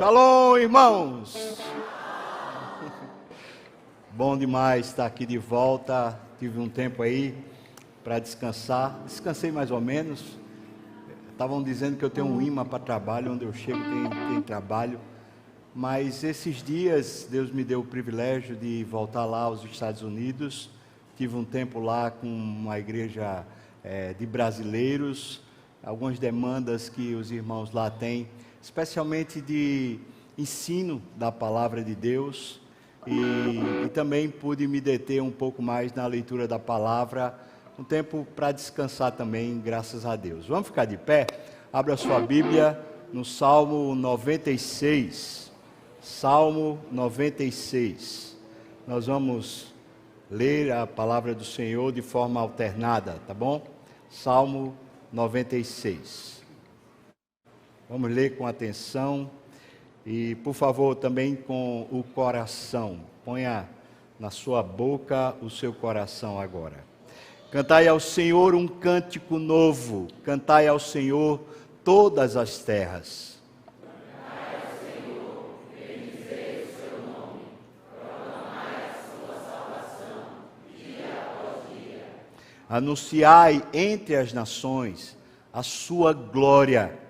Shalom, irmãos! Bom demais estar aqui de volta. Tive um tempo aí para descansar. Descansei mais ou menos. Estavam dizendo que eu tenho um imã para trabalho, onde eu chego tem trabalho. Mas esses dias Deus me deu o privilégio de voltar lá aos Estados Unidos. Tive um tempo lá com uma igreja de brasileiros. Algumas demandas que os irmãos lá têm, especialmente de ensino da palavra de Deus, e também pude me deter um pouco mais na leitura da palavra, um tempo para descansar também, graças a Deus. Vamos ficar de pé? Abra sua Bíblia no Salmo 96. Salmo 96. Nós vamos ler a palavra do Senhor de forma alternada, tá bom? Salmo 96. Vamos ler com atenção e, por favor, também com o coração. Ponha na sua boca o seu coração agora. Cantai ao Senhor um cântico novo, cantai ao Senhor todas as terras. Cantai ao Senhor, bendizei o seu nome, proclamai a sua salvação, dia após dia. Anunciai entre as nações a sua glória,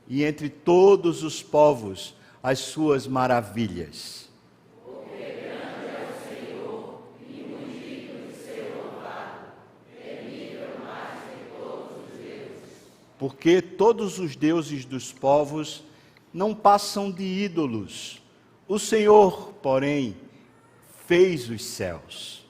e entre todos os povos as suas maravilhas. Porque grande é o Senhor, e muito digno de ser louvado, temível mais que todos os deuses. Porque todos os deuses dos povos não passam de ídolos. O Senhor, porém, fez os céus.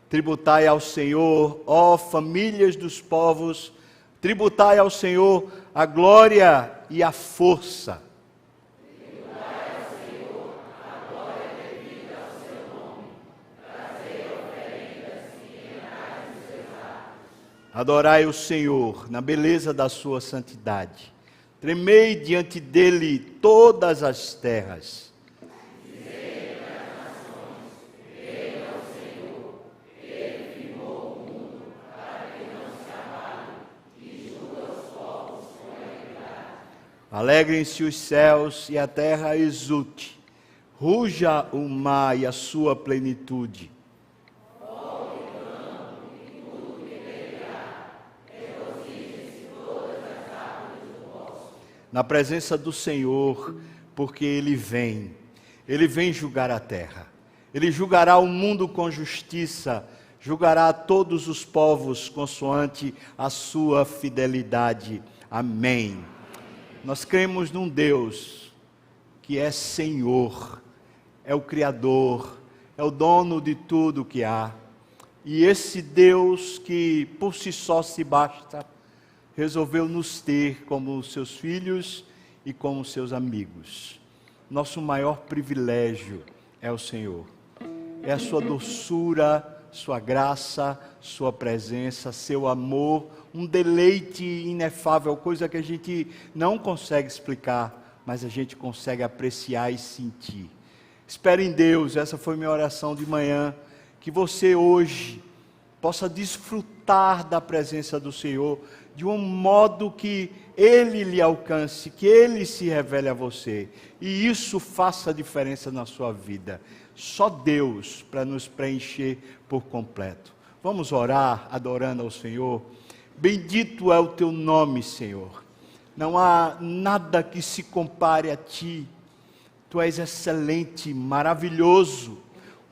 Tributai ao Senhor, ó famílias dos povos, tributai ao Senhor a glória e a força. Tributai ao Senhor a glória devida ao seu nome, trazei oferendas e entrai nos seus atos. Adorai o Senhor na beleza da sua santidade. Tremei diante dele todas as terras. Alegrem-se os céus e a terra exulte, ruja o mar e a sua plenitude. Na presença do Senhor, porque Ele vem julgar a terra. Ele julgará o mundo com justiça, julgará todos os povos consoante a sua fidelidade. Amém. Nós cremos num Deus que é Senhor, é o Criador, é o dono de tudo que há. E esse Deus que por si só se basta, resolveu nos ter como seus filhos e como seus amigos. Nosso maior privilégio é o Senhor. É a sua doçura, sua graça, sua presença, seu amor, um deleite inefável, coisa que a gente não consegue explicar, mas a gente consegue apreciar e sentir. Espero em Deus, essa foi minha oração de manhã, que você hoje possa desfrutar da presença do Senhor de um modo que Ele lhe alcance, que Ele se revele a você, e isso faça diferença na sua vida. Só Deus para nos preencher por completo. Vamos orar adorando ao Senhor. Bendito é o teu nome, Senhor. Não há nada que se compare a ti. Tu és excelente, maravilhoso,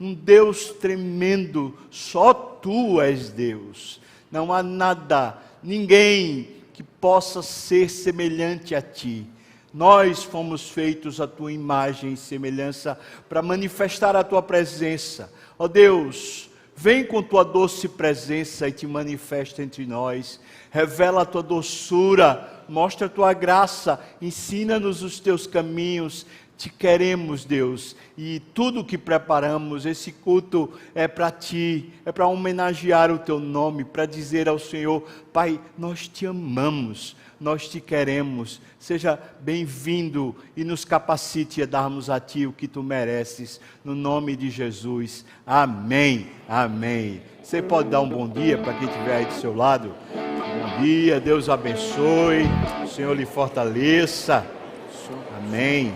um Deus tremendo. Só tu és Deus. Não há nada, ninguém que possa ser semelhante a ti. Nós fomos feitos à tua imagem e semelhança para manifestar a tua presença. Ó Deus, vem com tua doce presença e te manifesta entre nós. Revela a tua doçura, mostra a tua graça, ensina-nos os teus caminhos. Te queremos, Deus, e tudo que preparamos, esse culto é para Ti, é para homenagear o Teu nome, para dizer ao Senhor, Pai, nós Te amamos, nós Te queremos, seja bem-vindo e nos capacite a darmos a Ti o que Tu mereces, no nome de Jesus, amém, amém. Você pode dar um bom dia para quem estiver aí do seu lado? Bom dia, Deus abençoe, o Senhor lhe fortaleça, amém.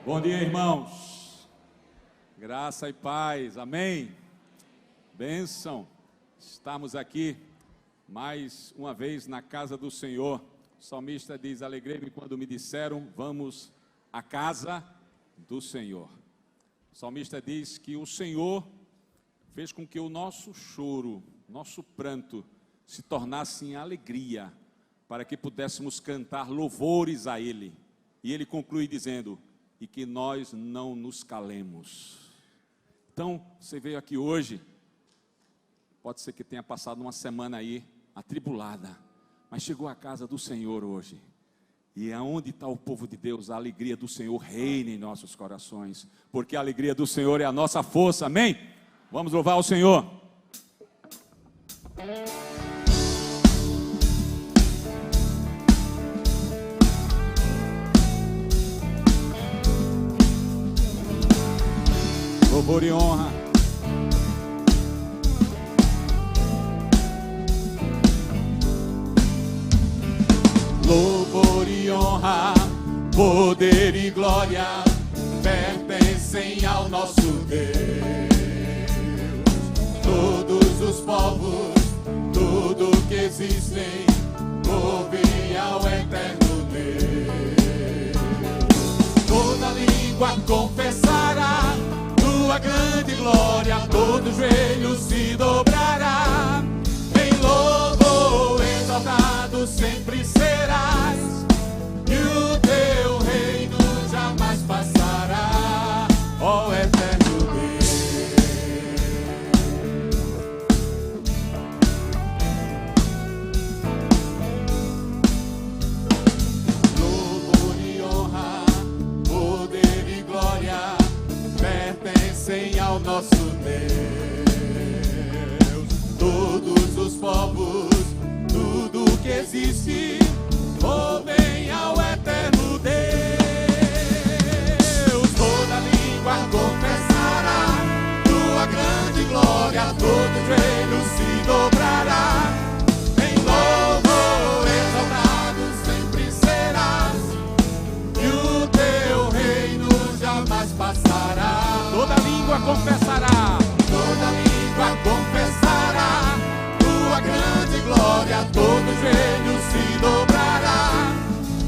Bom dia, irmãos. Graça e paz. Amém. Bênção. Estamos aqui mais uma vez na casa do Senhor. O salmista diz: alegrei-me quando me disseram, vamos à casa do Senhor. O salmista diz que o Senhor fez com que o nosso choro, nosso pranto, se tornasse em alegria, para que pudéssemos cantar louvores a Ele. E ele conclui dizendo: e que nós não nos calemos. Então, você veio aqui hoje, pode ser que tenha passado uma semana aí, atribulada, mas chegou à casa do Senhor hoje, e aonde está o povo de Deus, a alegria do Senhor reina em nossos corações, porque a alegria do Senhor é a nossa força, amém? Vamos louvar o Senhor. Louvor e honra. Louvor e honra, poder e glória pertencem ao nosso Deus. Todos os povos, tudo que existem, ouvem ao eterno Deus. Toda língua confessará tua grande glória, todo joelho se dobrará. Em louvor exaltado sempre serás, e o teu reino jamais passará, ó eterno Deus. Louvor e honra, poder e glória pertencem ao nosso Deus. Todos os povos, tudo que existe, ouvem ao eterno Deus. Toda língua confessará tua grande glória, todo joelho se dobrará. Em louvor exaltado sempre serás, e o teu reino jamais passará. Toda língua confessará, toda língua confessará tua grande glória, todo joelho se dobrará.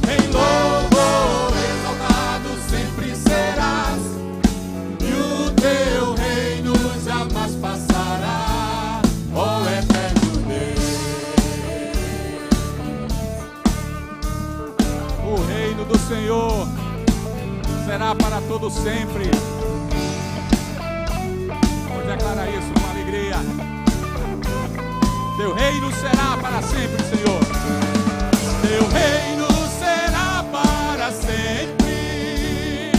Em louvor exaltado sempre serás, e o teu reino jamais passará, ó eterno Deus. O reino do Senhor será para todo sempre. Vamos declarar isso com alegria. Teu reino será para sempre, Senhor. Teu reino será para sempre.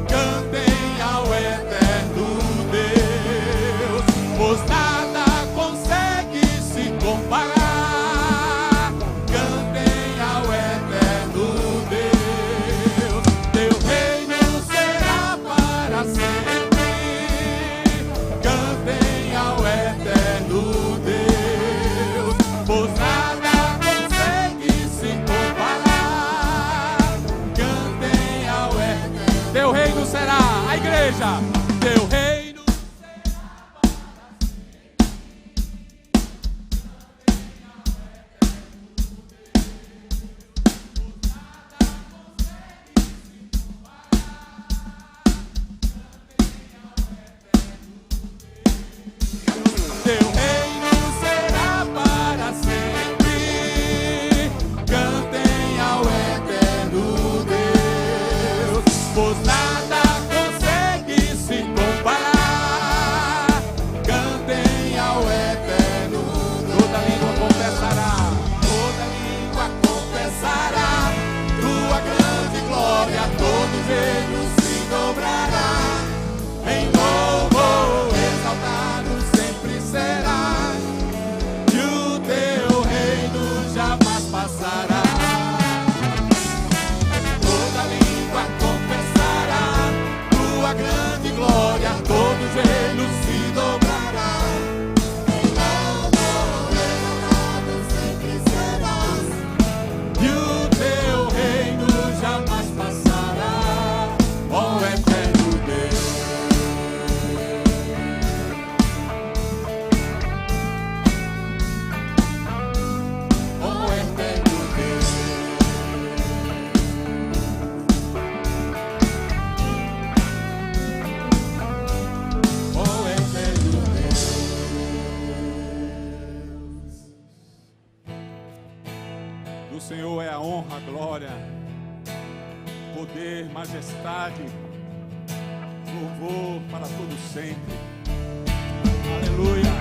Cantem ao eterno Deus, pois nada consegue se comparar. Cantem ao eterno Deus. Teu reino será para sempre. Cantem ao eterno Deus, pois nada consegue se comparar. Cantem ao eterno. Teu reino será, a igreja. Teu reino será para sempre. Cantem ao eterno Deus, pois nada consegue se comparar. Cantem ao eterno Deus. Teu reino será para sempre. Cantem ao eterno Deus, pois nada consegue se comparar. Do Senhor é a honra, a glória, poder, majestade, louvor para todo sempre. Aleluia.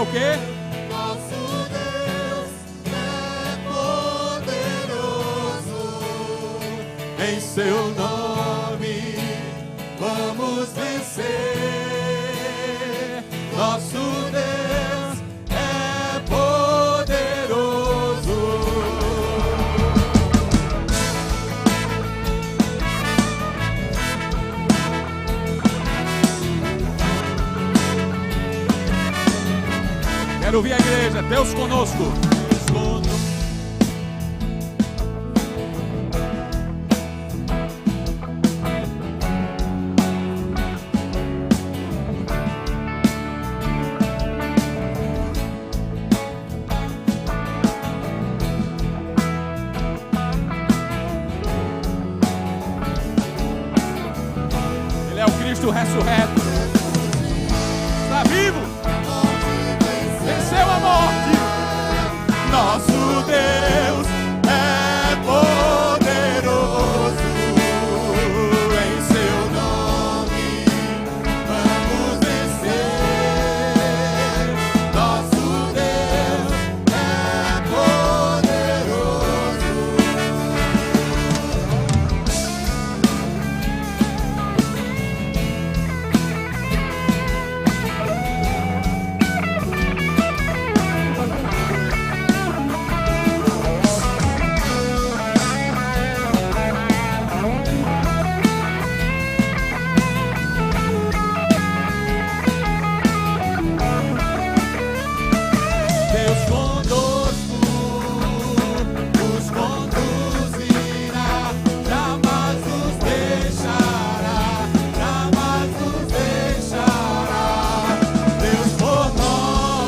O quê? Nosso Deus é poderoso. Em seu nome vamos vencer. Nosso Deus é poderoso. Quero ouvir a igreja. Deus conosco. Ele é o Cristo ressurreto. Está vivo. Venceu a morte. Nosso Deus é poderoso. Em seu nome vamos vencer. Nosso Deus é poderoso. Deus conosco nos conduzirá, jamais nos deixará, jamais nos deixará. Deus por nós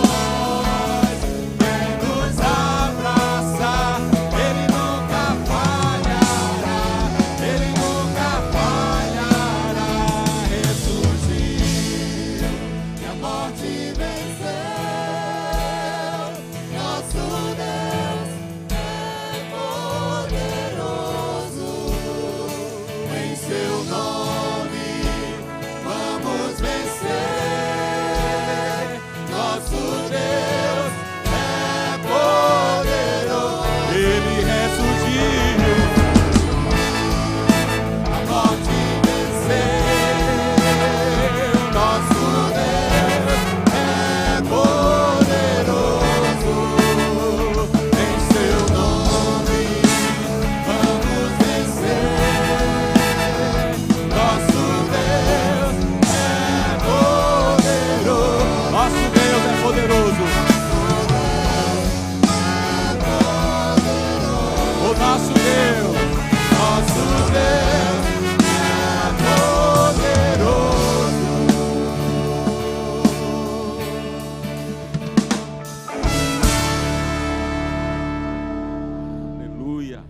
quer nos abraçar, Ele nunca falhará, Ele nunca falhará. Ressurgiu e a morte venceu. Nosso Deus é poderoso. Em seu nome vamos vencer. Nosso Deus é poderoso. Ele ressurgiu, a morte venceu. Nosso Deus é poderoso. Em seu nome vamos vencer. Nosso Deus é poderoso. Nosso Deus é poderoso. O nosso Deus é poderoso. Aleluia.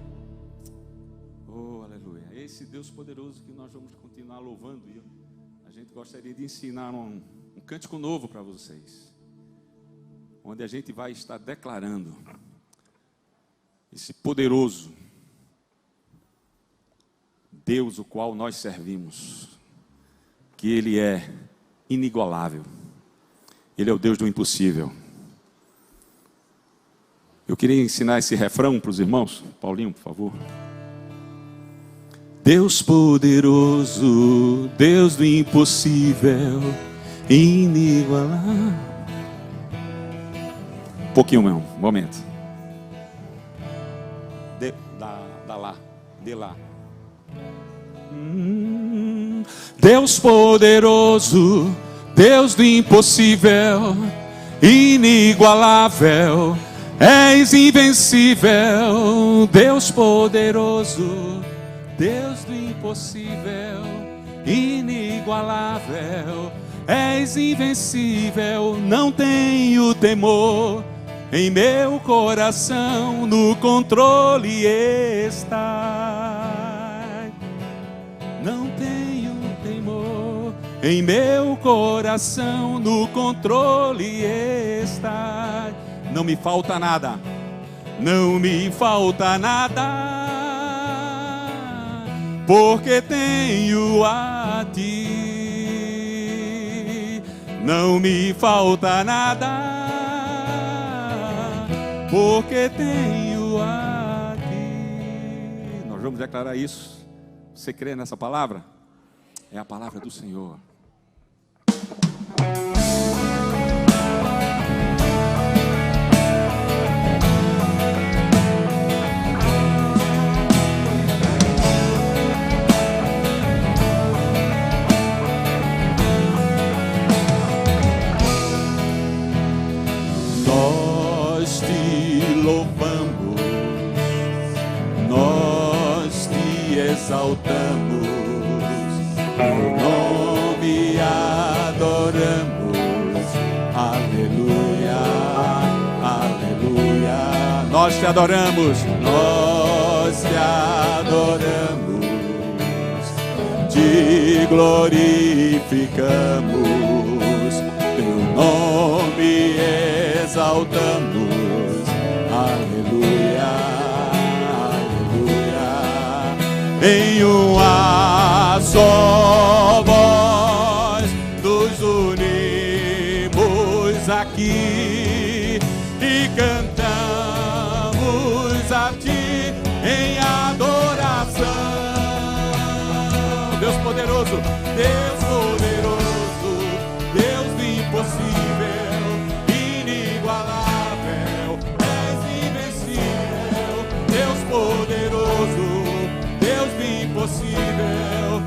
Oh, aleluia. Esse Deus poderoso que nós vamos continuar louvando. E a gente gostaria de ensinar um cântico novo para vocês, onde a gente vai estar declarando esse poderoso Deus, o qual nós servimos, que Ele é inigualável. Ele é o Deus do impossível. Eu queria ensinar esse refrão para os irmãos. Paulinho, por favor. Deus poderoso, Deus do impossível, inigualável. Um pouquinho mesmo, um momento. De lá. Deus poderoso, Deus do impossível, inigualável, és invencível. Deus poderoso, Deus do impossível, inigualável, és invencível. Não tenho temor, em meu coração no controle está. Não tenho temor, em meu coração no controle está. Não me falta nada, não me falta nada, porque tenho a ti. Não me falta nada, porque tenho a ti. Nós vamos declarar isso. Você crê nessa palavra? É a palavra do Senhor. Nós te louvamos, nós te exaltamos, teu nome adoramos, aleluia, aleluia. Nós te adoramos, nós te adoramos, te glorificamos, teu nome exaltamos, aleluia, aleluia. Em uma só voz nos unimos aqui e cantamos a ti em adoração. Deus poderoso, Deus poderoso, Deus do impossível, inigualável, és invencível. Deus poderoso, Deus do impossível,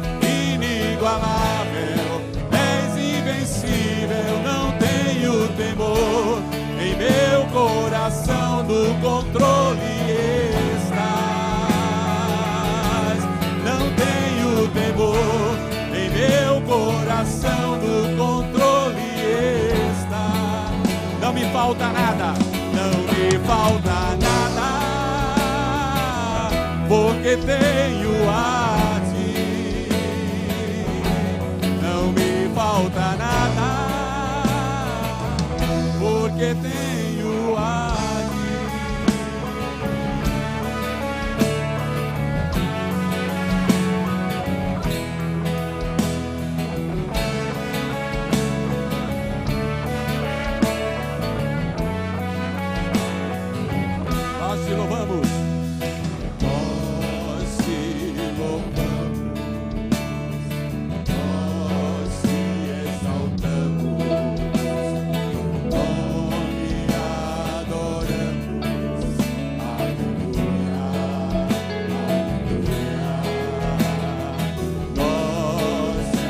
inigualável, és invencível. Não tenho temor, em meu coração no controle estás. Não tenho temor, em meu coração no controle está. Não me falta nada, não me falta nada, porque tenho a ti. Não me falta nada, porque tenho a ti. Nós te louvamos. Nós te louvamos, nós te exaltamos, nome adoramos, aleluia, aleluia. Nós te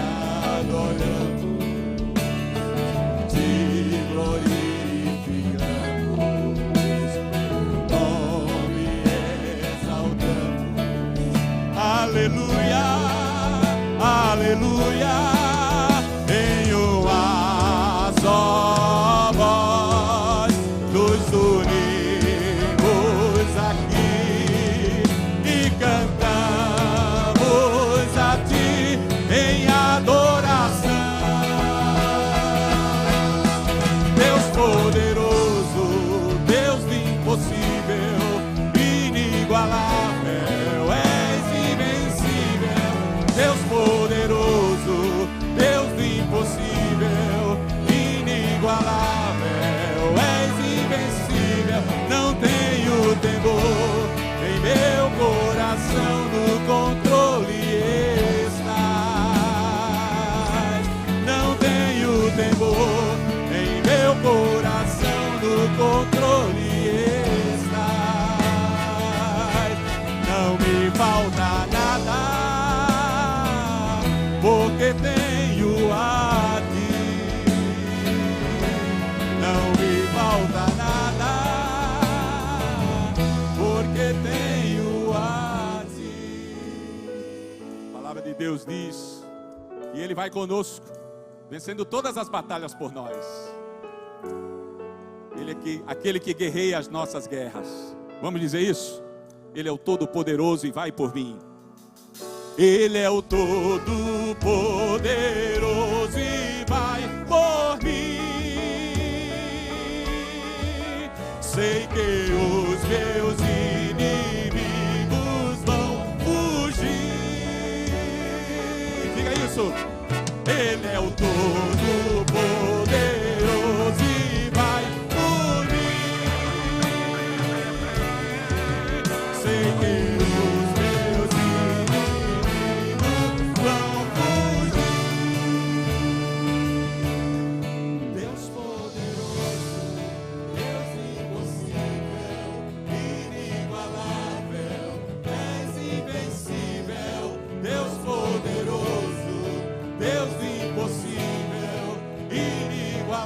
adoramos, te glorificamos, nome exaltamos, aleluia, aleluia. Em uma só voz nos unimos aqui e cantamos a ti em adoração. Deus poderoso, Deus do impossível, inigualável, és invencível. Deus poderoso, tenho a ti. Não me falta nada, porque tenho a ti. A palavra de Deus diz que Ele vai conosco, vencendo todas as batalhas por nós. Ele é aquele que guerreia as nossas guerras. Vamos dizer isso? Ele é o Todo-Poderoso e vai por mim. Ele é o Todo-Poderoso e vai por mim. Sei que os meus inimigos vão fugir. Diga isso. Ele é o Todo-Poderoso e vai por mim. Sei que os meus inimigos vão fugir. Deus poderoso, Deus impossível, inigualável, és invencível. Deus poderoso, Deus impossível, inigualável.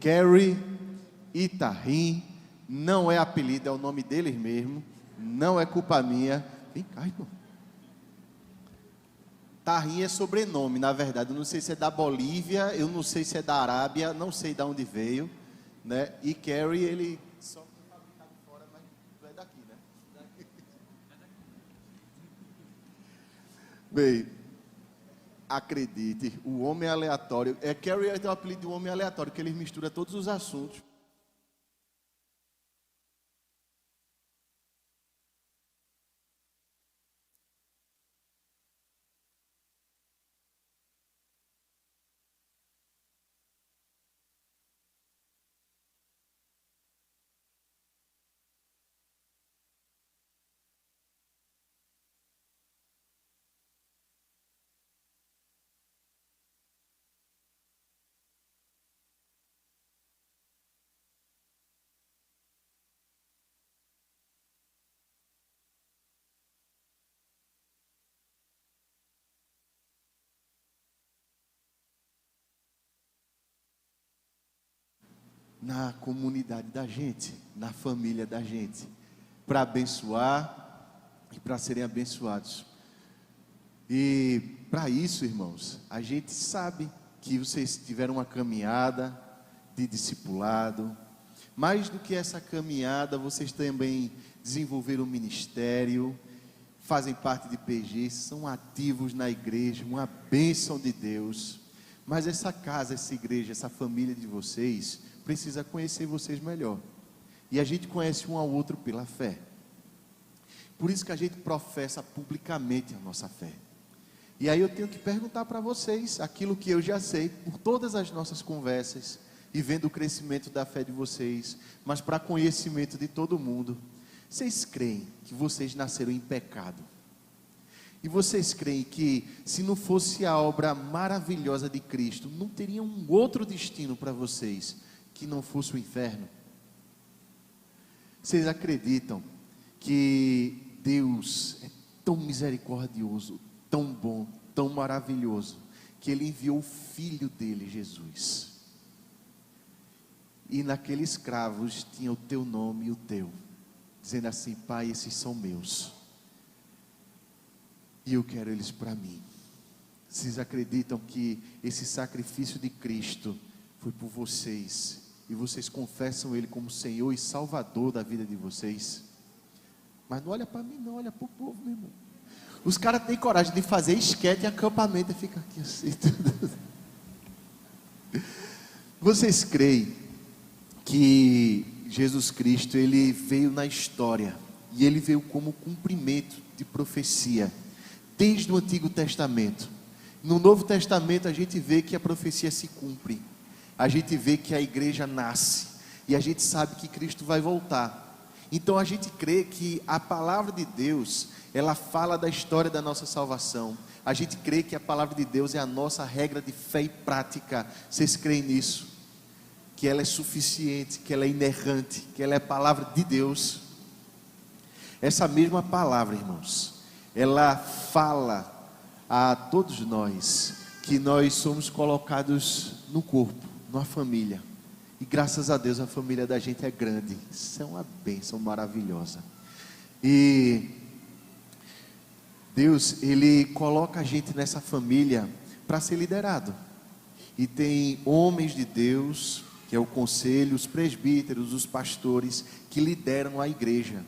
Carrie e Tahim, não é apelido, é o nome deles mesmo, não é culpa minha. Vem cá, irmão. Tahim é sobrenome, na verdade, eu não sei se é da Bolívia, eu não sei se é da Arábia, não sei de onde veio, né? E Carrie, ele só foi fabricado fora, mas não é daqui, né? Bem, acredite, o homem aleatório, Carrie é o apelido de um homem aleatório, que ele mistura todos os assuntos. Na comunidade da gente, na família da gente, para abençoar e para serem abençoados. E para isso, irmãos, a gente sabe que vocês tiveram uma caminhada de discipulado. Mais do que essa caminhada, vocês também desenvolveram um ministério, fazem parte de PG, são ativos na igreja, uma bênção de Deus. Mas essa casa, essa igreja, essa família de vocês precisa conhecer vocês melhor. E a gente conhece um ao outro pela fé. Por isso que a gente professa publicamente a nossa fé. E aí eu tenho que perguntar para vocês aquilo que eu já sei por todas as nossas conversas e vendo o crescimento da fé de vocês, mas para conhecimento de todo mundo. Vocês creem que vocês nasceram em pecado? E vocês creem que se não fosse a obra maravilhosa de Cristo, não teria um outro destino para vocês que não fosse o inferno? Vocês acreditam que Deus é tão misericordioso, tão bom, tão maravilhoso, que Ele enviou o Filho dele, Jesus? E naqueles cravos tinha o teu nome e o teu, dizendo assim: Pai, esses são meus, e eu quero eles para mim. Vocês acreditam que esse sacrifício de Cristo foi por vocês, e vocês confessam Ele como Senhor e Salvador da vida de vocês? Mas não olha para mim não, olha para o povo, meu irmão. Os caras têm coragem de fazer esquete e acampamento e fica aqui assim tudo. Vocês creem que Jesus Cristo, Ele veio na história, e Ele veio como cumprimento de profecia, desde o Antigo Testamento? No Novo Testamento a gente vê que a profecia se cumpre, a gente vê que a igreja nasce, e a gente sabe que Cristo vai voltar. Então a gente crê que a palavra de Deus, ela fala da história da nossa salvação. A gente crê que a palavra de Deus é a nossa regra de fé e prática. Vocês creem nisso? Que ela é suficiente, que ela é inerrante, que ela é a palavra de Deus? Essa mesma palavra, irmãos, ela fala a todos nós que nós somos colocados no corpo, numa família. E graças a Deus a família da gente é grande. Isso é uma bênção maravilhosa. E Deus, Ele coloca a gente nessa família para ser liderado. E tem homens de Deus, que é o conselho, os presbíteros, os pastores, que lideram a igreja.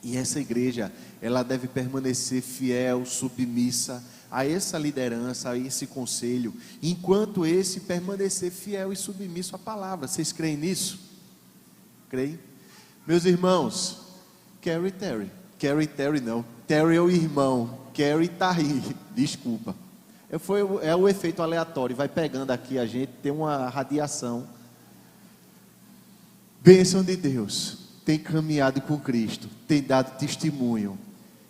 E essa igreja, ela deve permanecer fiel, submissa a essa liderança, a esse conselho, enquanto esse permanecer fiel e submisso à palavra. Vocês creem nisso? Creem? Meus irmãos, Carrie Terry não, Terry é o irmão, Carrie Tahim, desculpa. É o efeito aleatório, vai pegando aqui a gente, tem uma radiação. Bênção de Deus, tem caminhado com Cristo, tem dado testemunho,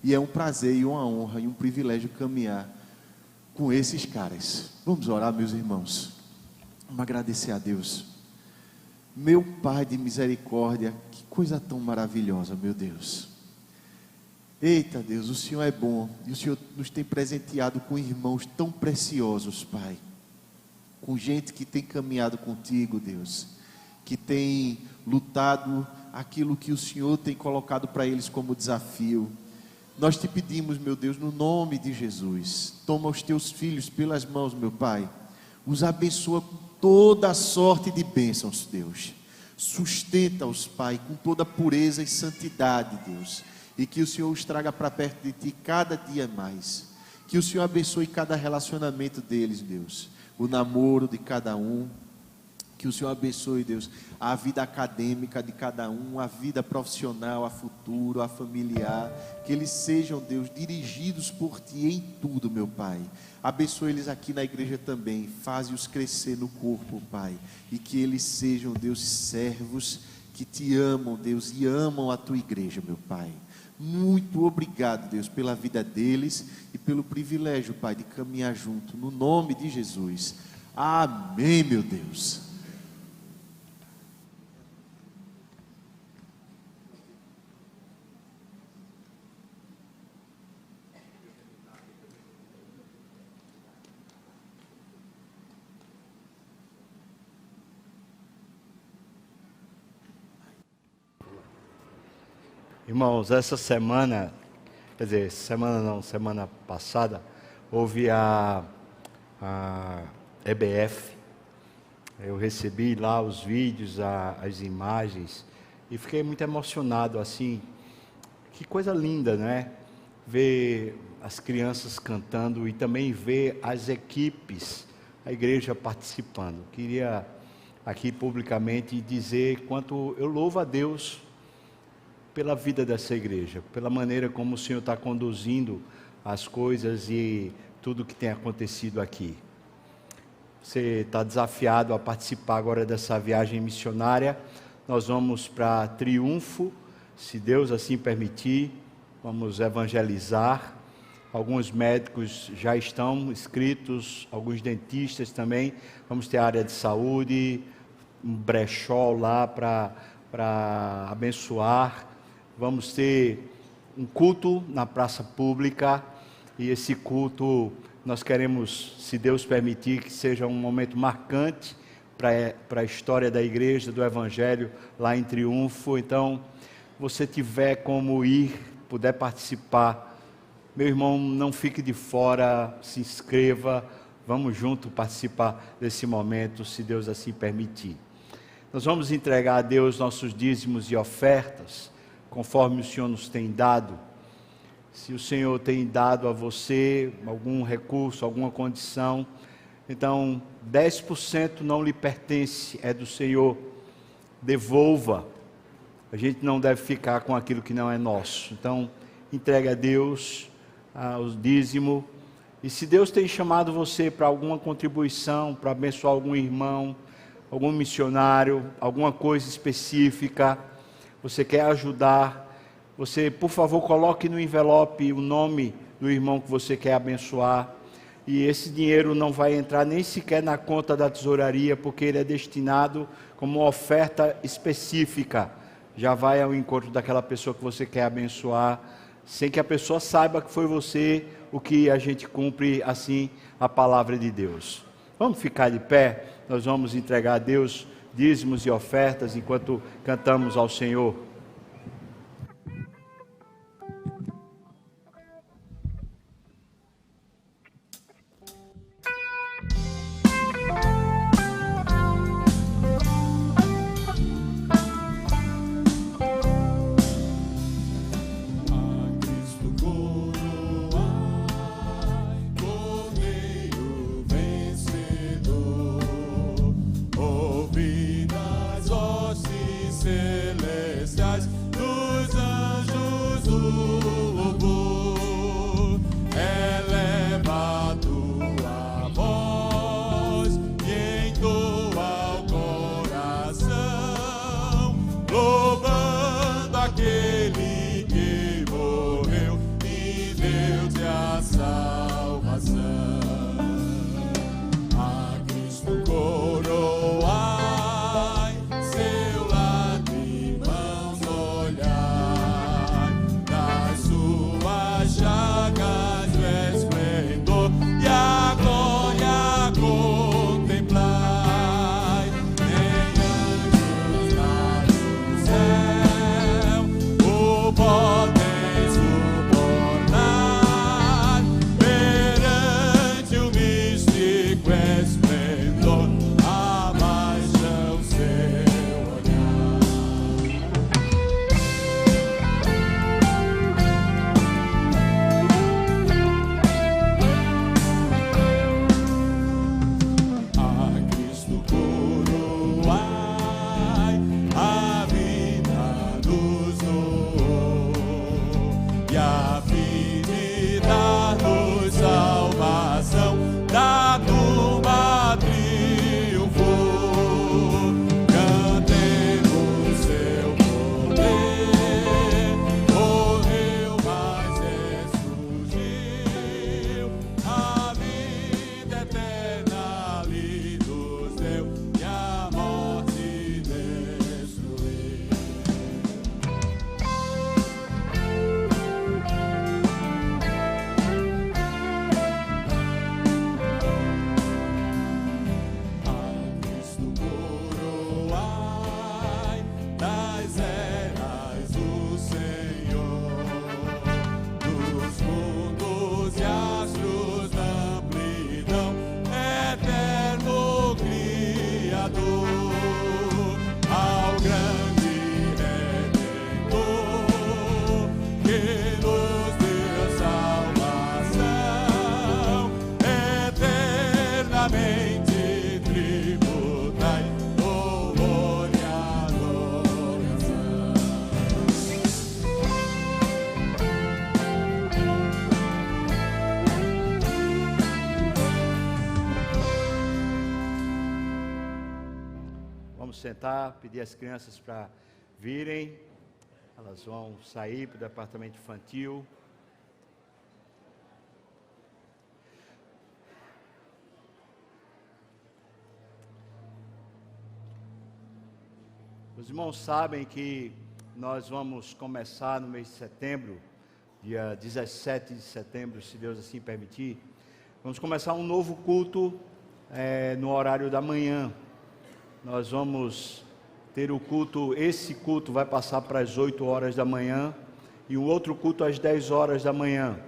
e é um prazer e uma honra e um privilégio caminhar com esses caras. Vamos orar, meus irmãos. Vamos agradecer a Deus. Meu Pai de misericórdia, que coisa tão maravilhosa, meu Deus. Eita Deus, o Senhor é bom, e o Senhor nos tem presenteado com irmãos tão preciosos, Pai. com gente que tem caminhado contigo, Deus, que tem lutado aquilo que o Senhor tem colocado para eles como desafio. Nós te pedimos, meu Deus, no nome de Jesus, toma os teus filhos pelas mãos, meu Pai, os abençoa com toda a sorte de bênçãos, Deus. Sustenta-os, Pai, com toda pureza e santidade, Deus, e que o Senhor os traga para perto de Ti cada dia mais. Que o Senhor abençoe cada relacionamento deles, Deus, o namoro de cada um. Que o Senhor abençoe, Deus, a vida acadêmica de cada um, a vida profissional, a futuro, a familiar. Que eles sejam, Deus, dirigidos por Ti em tudo, meu Pai. Abençoe eles aqui na igreja também. Faze-os crescer no corpo, Pai. E que eles sejam, Deus, servos que Te amam, Deus, e amam a Tua igreja, meu Pai. Muito obrigado, Deus, pela vida deles e pelo privilégio, Pai, de caminhar junto. No nome de Jesus. Amém, meu Deus. Irmãos, essa semana, quer dizer, semana passada, houve a EBF. Eu recebi lá os vídeos, as imagens, e fiquei muito emocionado, assim. Que coisa linda, né? Ver as crianças cantando e também ver as equipes, a igreja participando. Queria aqui publicamente dizer quanto eu louvo a Deus pela vida dessa igreja, pela maneira como o Senhor está conduzindo as coisas e tudo que tem acontecido aqui. Você está desafiado a participar agora dessa viagem missionária. Nós vamos para Triunfo, se Deus assim permitir. Vamos evangelizar. Alguns médicos já estão inscritos, alguns dentistas também. Vamos ter área de saúde, um brechó lá para abençoar. Vamos ter um culto na praça pública, e esse culto nós queremos, se Deus permitir, que seja um momento marcante para a história da igreja, do Evangelho lá em Triunfo. Então, você tiver como ir, puder participar, meu irmão, não fique de fora, se inscreva, vamos junto participar desse momento, se Deus assim permitir. Nós vamos entregar a Deus nossos dízimos e ofertas, conforme o Senhor nos tem dado. Se o Senhor tem dado a você algum recurso, alguma condição, então 10% não lhe pertence, é do Senhor. Devolva. A gente não deve ficar com aquilo que não é nosso. Então, entregue a Deus o dízimo. E se Deus tem chamado você para alguma contribuição, para abençoar algum irmão, algum missionário, alguma coisa específica, você quer ajudar, você, por favor, coloque no envelope o nome do irmão que você quer abençoar. E esse dinheiro não vai entrar nem sequer na conta da tesouraria, porque ele é destinado como uma oferta específica. Já vai ao encontro daquela pessoa que você quer abençoar, sem que a pessoa saiba que foi você, o que a gente cumpre assim a palavra de Deus. Vamos ficar de pé, nós vamos entregar a Deus dízimos e ofertas enquanto cantamos ao Senhor. Celestiais dos anjos o louvor, eleva a tua voz e entoa o coração, louvando aquele que morreu e deu-te a salvação. A Cristo coroa. Vamos sentar, pedir às crianças para virem. Elas vão sair para o departamento infantil. Os irmãos sabem que nós vamos começar no mês de setembro, dia 17 de setembro, se Deus assim permitir. Vamos começar um novo culto no horário da manhã. Nós vamos ter o culto, esse culto vai passar para as 8 horas da manhã e um outro culto às 10 horas da manhã.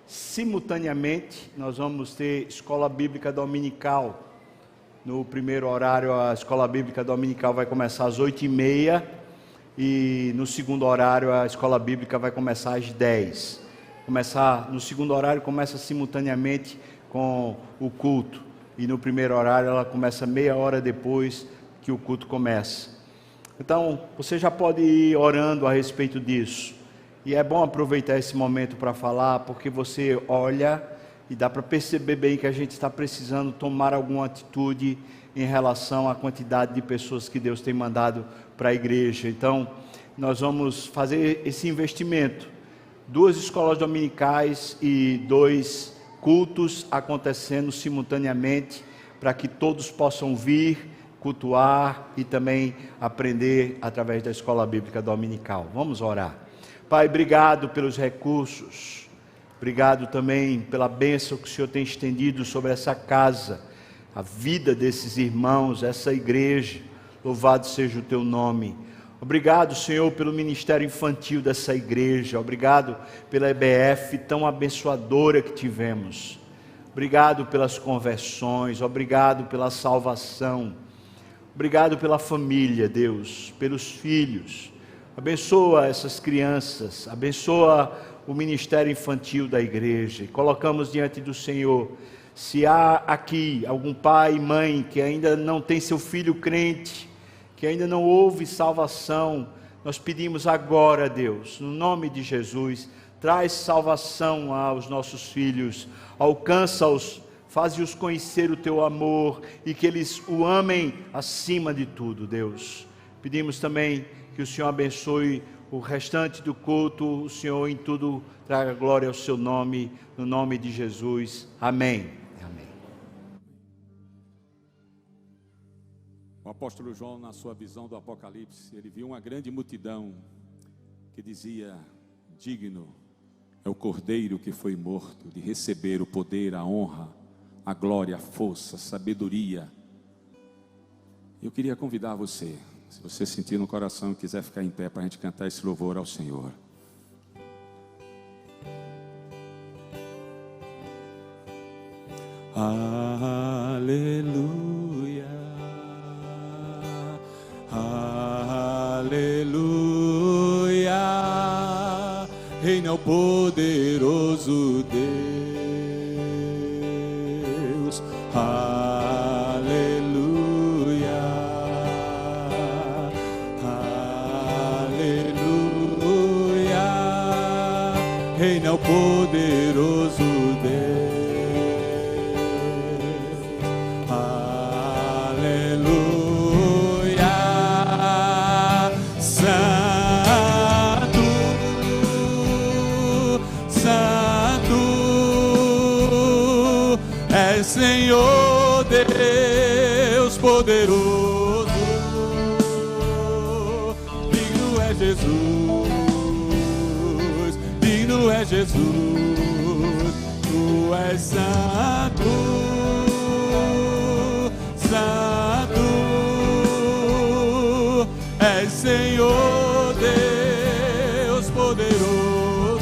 Simultaneamente, nós vamos ter escola bíblica dominical. No primeiro horário, a escola bíblica dominical vai começar às 8h30 e no segundo horário, a escola bíblica vai começar às 10. No segundo horário, começa simultaneamente com o culto e no primeiro horário, ela começa meia hora depois que o culto começa. Então, você já pode ir orando a respeito disso. E é bom aproveitar esse momento para falar, porque você olha e dá para perceber bem que a gente está precisando tomar alguma atitude em relação à quantidade de pessoas que Deus tem mandado para a igreja. Então, nós vamos fazer esse investimento. 2 escolas dominicais e 2 cultos acontecendo simultaneamente, para que todos possam vir, cultuar e também aprender através da escola bíblica dominical. Vamos orar. Pai, obrigado pelos recursos. Obrigado também pela bênção que o Senhor tem estendido sobre essa casa, a vida desses irmãos, essa igreja. Louvado seja o teu nome. Obrigado, Senhor, pelo ministério infantil dessa igreja. Obrigado pela EBF tão abençoadora que tivemos. Obrigado pelas conversões. Obrigado pela salvação. Obrigado pela família, Deus, pelos filhos. Abençoa essas crianças. Abençoa o ministério infantil da igreja. E colocamos diante do Senhor, se há aqui algum pai e mãe que ainda não tem seu filho crente, que ainda não houve salvação, nós pedimos agora, Deus, no nome de Jesus, traz salvação aos nossos filhos, alcança-os, faze-os conhecer o teu amor e que eles o amem acima de tudo, Deus. Pedimos também que o Senhor abençoe o restante do culto, o Senhor em tudo traga glória ao seu nome, no nome de Jesus. Amém. Amém. O apóstolo João, na sua visão do Apocalipse, ele viu uma grande multidão que dizia: digno é o Cordeiro que foi morto de receber o poder, a honra, a glória, a força, a sabedoria. Eu queria convidar você, se você sentir no coração e quiser ficar em pé para a gente cantar esse louvor ao Senhor. Aleluia, aleluia, reina o poderoso Deus. Reina o poderoso Deus, aleluia, santo, santo, é Senhor Deus poderoso, digno é Jesus. É Jesus, tu és santo, santo, és Senhor Deus poderoso,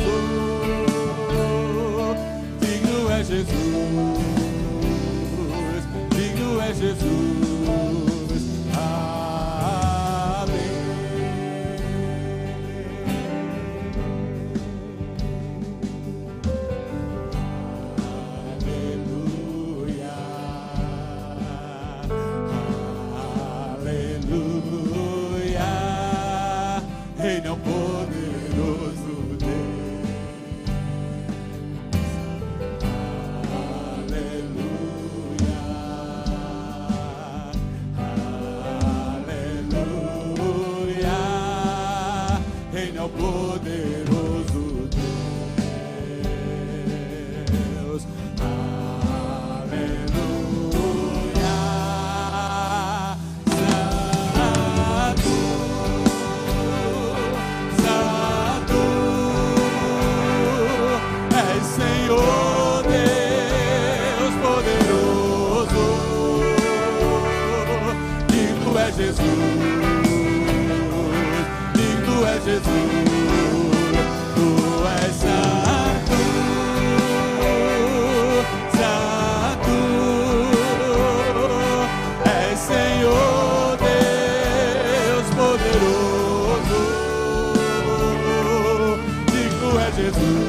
digno é Jesus, digno é Jesus. poderoso Deus. Aleluia. Santo, Santo, és Senhor Deus poderoso. Digno é Jesus, digno é Jesus. Tu és santo, santo, és Senhor Deus poderoso. Digno é Jesus,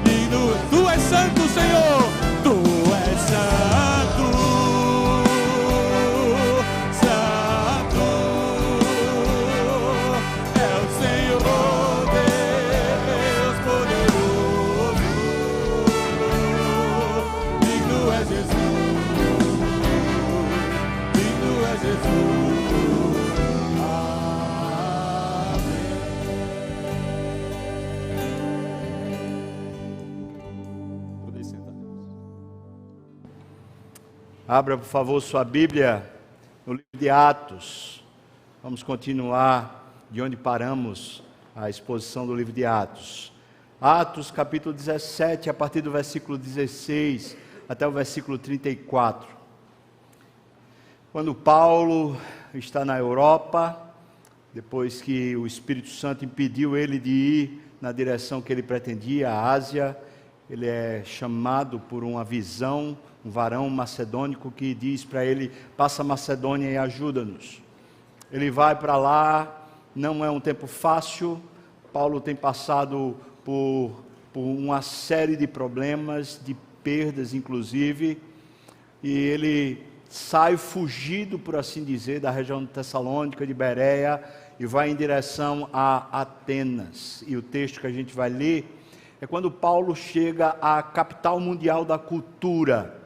digno. Tu és santo, Senhor. Tu és santo, santo, é o Senhor Deus poderoso. Digno é Jesus, digno é Jesus. Amém. Podem sentar. Abra, por favor, sua Bíblia no livro de Atos. Vamos continuar de onde paramos a exposição do livro de Atos. Atos, capítulo 17, a partir do versículo 16 até o versículo 34. Quando Paulo está na Europa, depois que o Espírito Santo impediu ele de ir na direção que ele pretendia, a Ásia, ele é chamado por uma visão, um varão macedônico que diz para ele: passa a Macedônia e ajuda-nos. Ele vai para lá, não é um tempo fácil. Paulo tem passado por uma série de problemas, de perdas inclusive, e ele sai fugido, por assim dizer, da região de Tessalônica, de Bereia, e vai em direção a Atenas. E o texto que a gente vai ler é quando Paulo chega à capital mundial da cultura,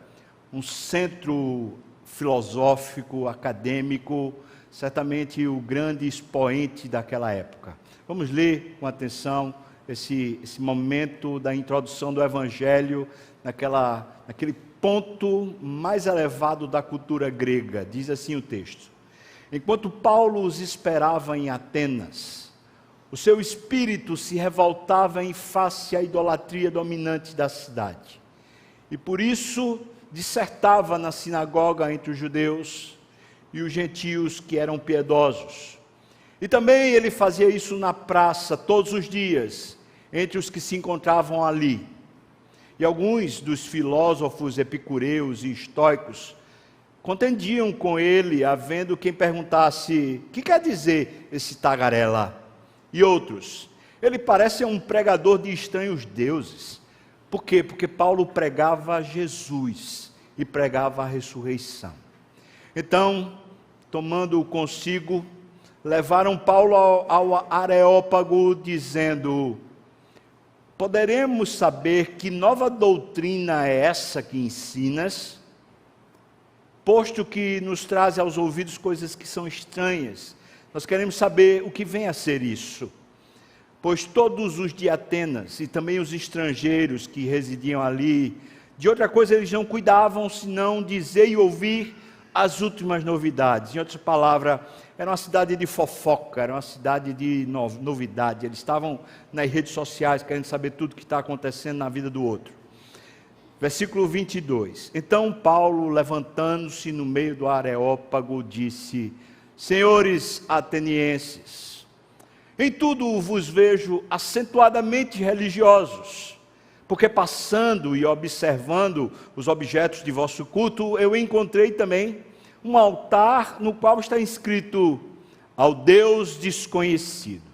um centro filosófico, acadêmico, certamente o grande expoente daquela época. Vamos ler com atenção esse momento da introdução do Evangelho, naquele ponto mais elevado da cultura grega. Diz assim o texto: enquanto Paulo os esperava em Atenas, o seu espírito se revoltava em face à idolatria dominante da cidade, e por isso dissertava na sinagoga entre os judeus e os gentios que eram piedosos. E também ele fazia isso na praça todos os dias, entre os que se encontravam ali. E alguns dos filósofos epicureus e estoicos contendiam com ele, havendo quem perguntasse: que quer dizer esse tagarela? E outros: ele parece um pregador de estranhos deuses. Por quê? Porque Paulo pregava Jesus e pregava a ressurreição. Então, tomando-o consigo, levaram Paulo ao Areópago, dizendo: poderemos saber que nova doutrina é essa que ensinas, posto que nos traz aos ouvidos coisas que são estranhas. Nós queremos saber o que vem a ser isso. Pois todos os de Atenas e também os estrangeiros que residiam ali, de outra coisa eles não cuidavam, senão dizer e ouvir as últimas novidades. Em outras palavras, era uma cidade de fofoca, era uma cidade de novidade. Eles estavam nas redes sociais querendo saber tudo o que está acontecendo na vida do outro. Versículo 22. Então Paulo, levantando-se no meio do Areópago, disse: senhores atenienses, em tudo vos vejo acentuadamente religiosos, porque passando e observando os objetos de vosso culto, eu encontrei também um altar no qual está escrito: ao Deus desconhecido.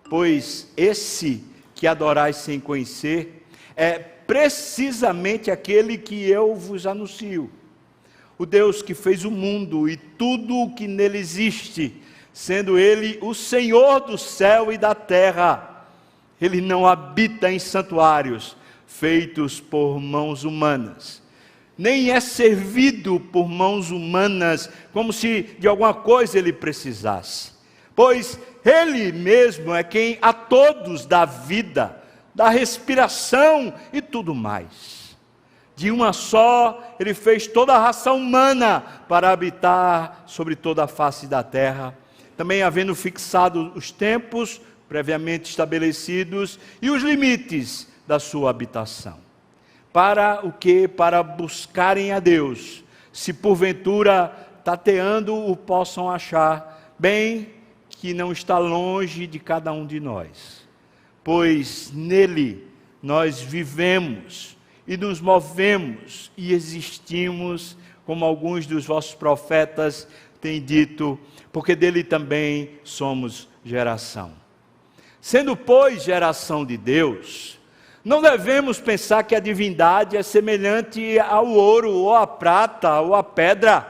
Pois esse que adorais sem conhecer é precisamente aquele que eu vos anuncio. O Deus que fez o mundo e tudo o que nele existe, sendo Ele o Senhor do céu e da terra. Ele não habita em santuários feitos por mãos humanas, nem é servido por mãos humanas, como se de alguma coisa Ele precisasse, pois Ele mesmo é quem a todos dá vida, dá respiração e tudo mais. De uma só, Ele fez toda a raça humana para habitar sobre toda a face da terra, também havendo fixado os tempos previamente estabelecidos e os limites da sua habitação. Para o que? Para buscarem a Deus, se porventura tateando o possam achar, bem que não está longe de cada um de nós, pois nele nós vivemos e nos movemos e existimos, como alguns dos vossos profetas têm dito, porque dele também somos geração. Sendo, pois, geração de Deus, não devemos pensar que a divindade é semelhante ao ouro, ou à prata, ou à pedra,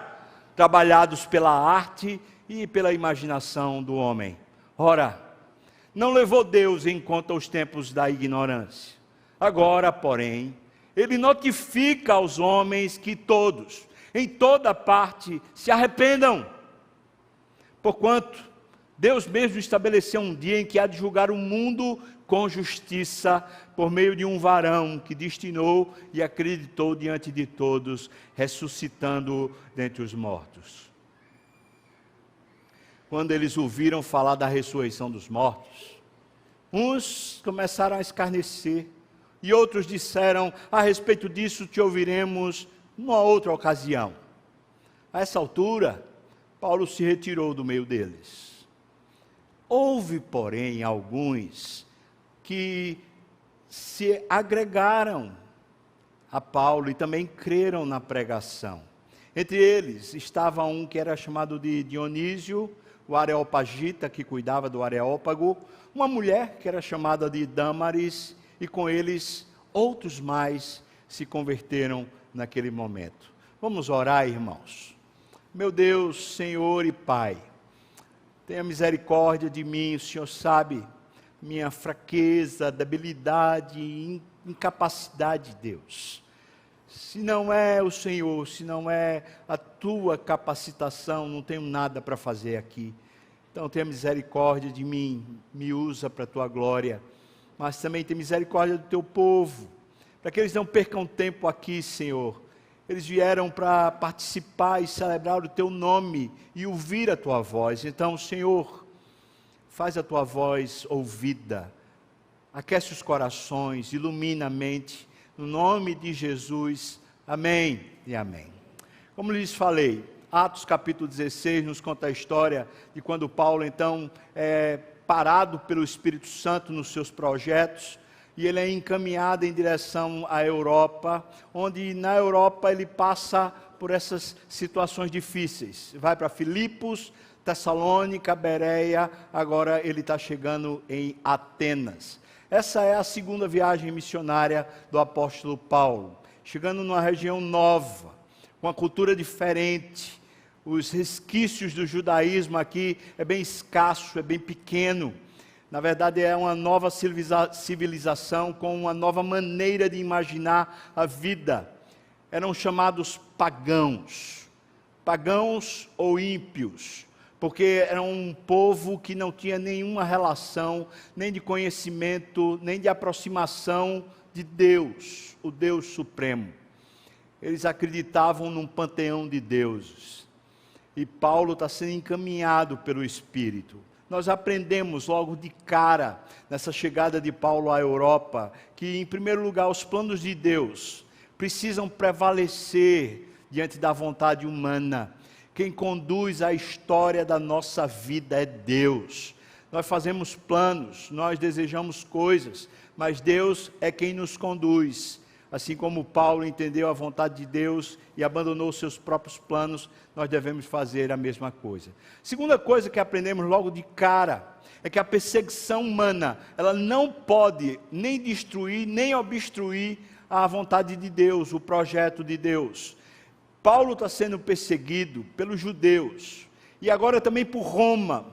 trabalhados pela arte e pela imaginação do homem. Ora, não levou Deus em conta os tempos da ignorância. Agora, porém, Ele notifica aos homens que todos, em toda parte, se arrependam. Porquanto Deus mesmo estabeleceu um dia em que há de julgar o mundo com justiça, por meio de um varão que destinou e acreditou diante de todos, ressuscitando dentre os mortos. Quando eles ouviram falar da ressurreição dos mortos, uns começaram a escarnecer, e outros disseram: a respeito disso te ouviremos numa outra ocasião. A essa altura, Paulo se retirou do meio deles. Houve, porém, alguns que se agregaram a Paulo e também creram na pregação. Entre eles estava um que era chamado de Dionísio, o Areopagita, que cuidava do Areópago, uma mulher que era chamada de Dâmaris, e com eles outros mais se converteram naquele momento. Vamos orar, irmãos. Meu Deus, Senhor e Pai, tenha misericórdia de mim, o Senhor sabe minha fraqueza, debilidade, incapacidade, Deus. Se não é o Senhor, se não é a Tua capacitação, não tenho nada para fazer aqui. Então tenha misericórdia de mim, me usa para a Tua glória, mas também tenha misericórdia do Teu povo, para que eles não percam tempo aqui, Senhor. Eles vieram para participar e celebrar o Teu nome e ouvir a Tua voz. Então, Senhor, faz a Tua voz ouvida, aquece os corações, ilumina a mente, no nome de Jesus, amém e amém. Como lhes falei, Atos capítulo 16 nos conta a história de quando Paulo então é parado pelo Espírito Santo nos seus projetos, e ele é encaminhado em direção à Europa, onde na Europa ele passa por essas situações difíceis. Vai para Filipos, Tessalônica, Bereia, agora ele está chegando em Atenas. Essa é a segunda viagem missionária do apóstolo Paulo, chegando numa região nova, com uma cultura diferente. Os resquícios do judaísmo aqui é bem escasso, é bem pequeno. Na verdade é uma nova civilização com uma nova maneira de imaginar a vida. Eram chamados pagãos ou ímpios, porque era um povo que não tinha nenhuma relação, nem de conhecimento, nem de aproximação de Deus, o Deus Supremo. Eles acreditavam num panteão de deuses. E Paulo está sendo encaminhado pelo Espírito. Nós aprendemos logo de cara, nessa chegada de Paulo à Europa, que em primeiro lugar os planos de Deus precisam prevalecer diante da vontade humana. Quem conduz a história da nossa vida é Deus. Nós fazemos planos, nós desejamos coisas, mas Deus é quem nos conduz. Assim como Paulo entendeu a vontade de Deus e abandonou seus próprios planos, nós devemos fazer a mesma coisa. Segunda coisa que aprendemos logo de cara, é que a perseguição humana, ela não pode nem destruir, nem obstruir a vontade de Deus, o projeto de Deus. Paulo está sendo perseguido pelos judeus, e agora também por Roma,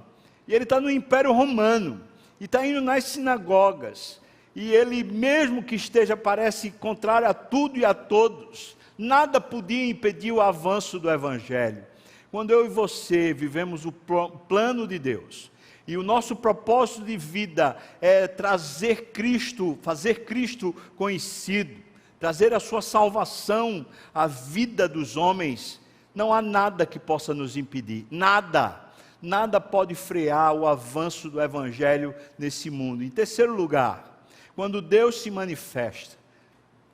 e ele está no Império Romano, e está indo nas sinagogas, e ele mesmo que esteja, parece contrário a tudo e a todos, nada podia impedir o avanço do Evangelho. Quando eu e você vivemos o plano de Deus, E o nosso propósito de vida é trazer Cristo, fazer Cristo conhecido, trazer a sua salvação à vida dos homens. Não há nada que possa nos impedir, nada pode frear o avanço do Evangelho nesse mundo. Em terceiro lugar, quando Deus se manifesta,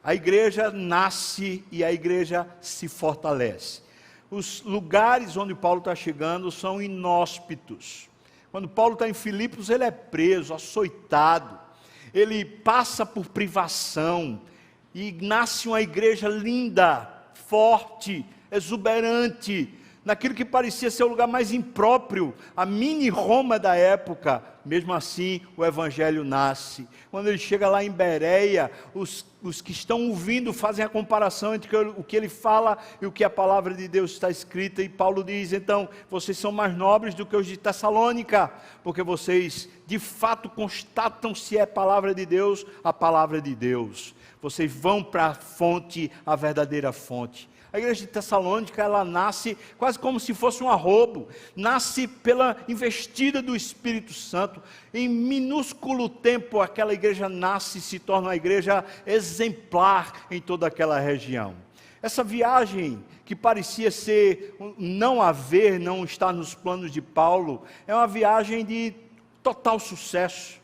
a igreja nasce e a igreja se fortalece. Os lugares onde Paulo está chegando são inóspitos. Quando Paulo está em Filipos, ele é preso, açoitado, ele passa por privação, e nasce uma igreja linda, forte, exuberante, naquilo que parecia ser o lugar mais impróprio, a mini Roma da época. Mesmo assim, o Evangelho nasce. Quando ele chega lá em Bereia, os que estão ouvindo fazem a comparação entre o que ele fala e o que a palavra de Deus está escrita, e Paulo diz: então, vocês são mais nobres do que os de Tessalônica, porque vocês de fato constatam se é palavra de Deus, a palavra de Deus. Vocês vão para a fonte, a verdadeira fonte. A igreja de Tessalônica, ela nasce quase como se fosse um arrobo, nasce pela investida do Espírito Santo. Em minúsculo tempo, aquela igreja nasce e se torna uma igreja exemplar em toda aquela região. Essa viagem, que parecia ser não estar nos planos de Paulo, é uma viagem de total sucesso.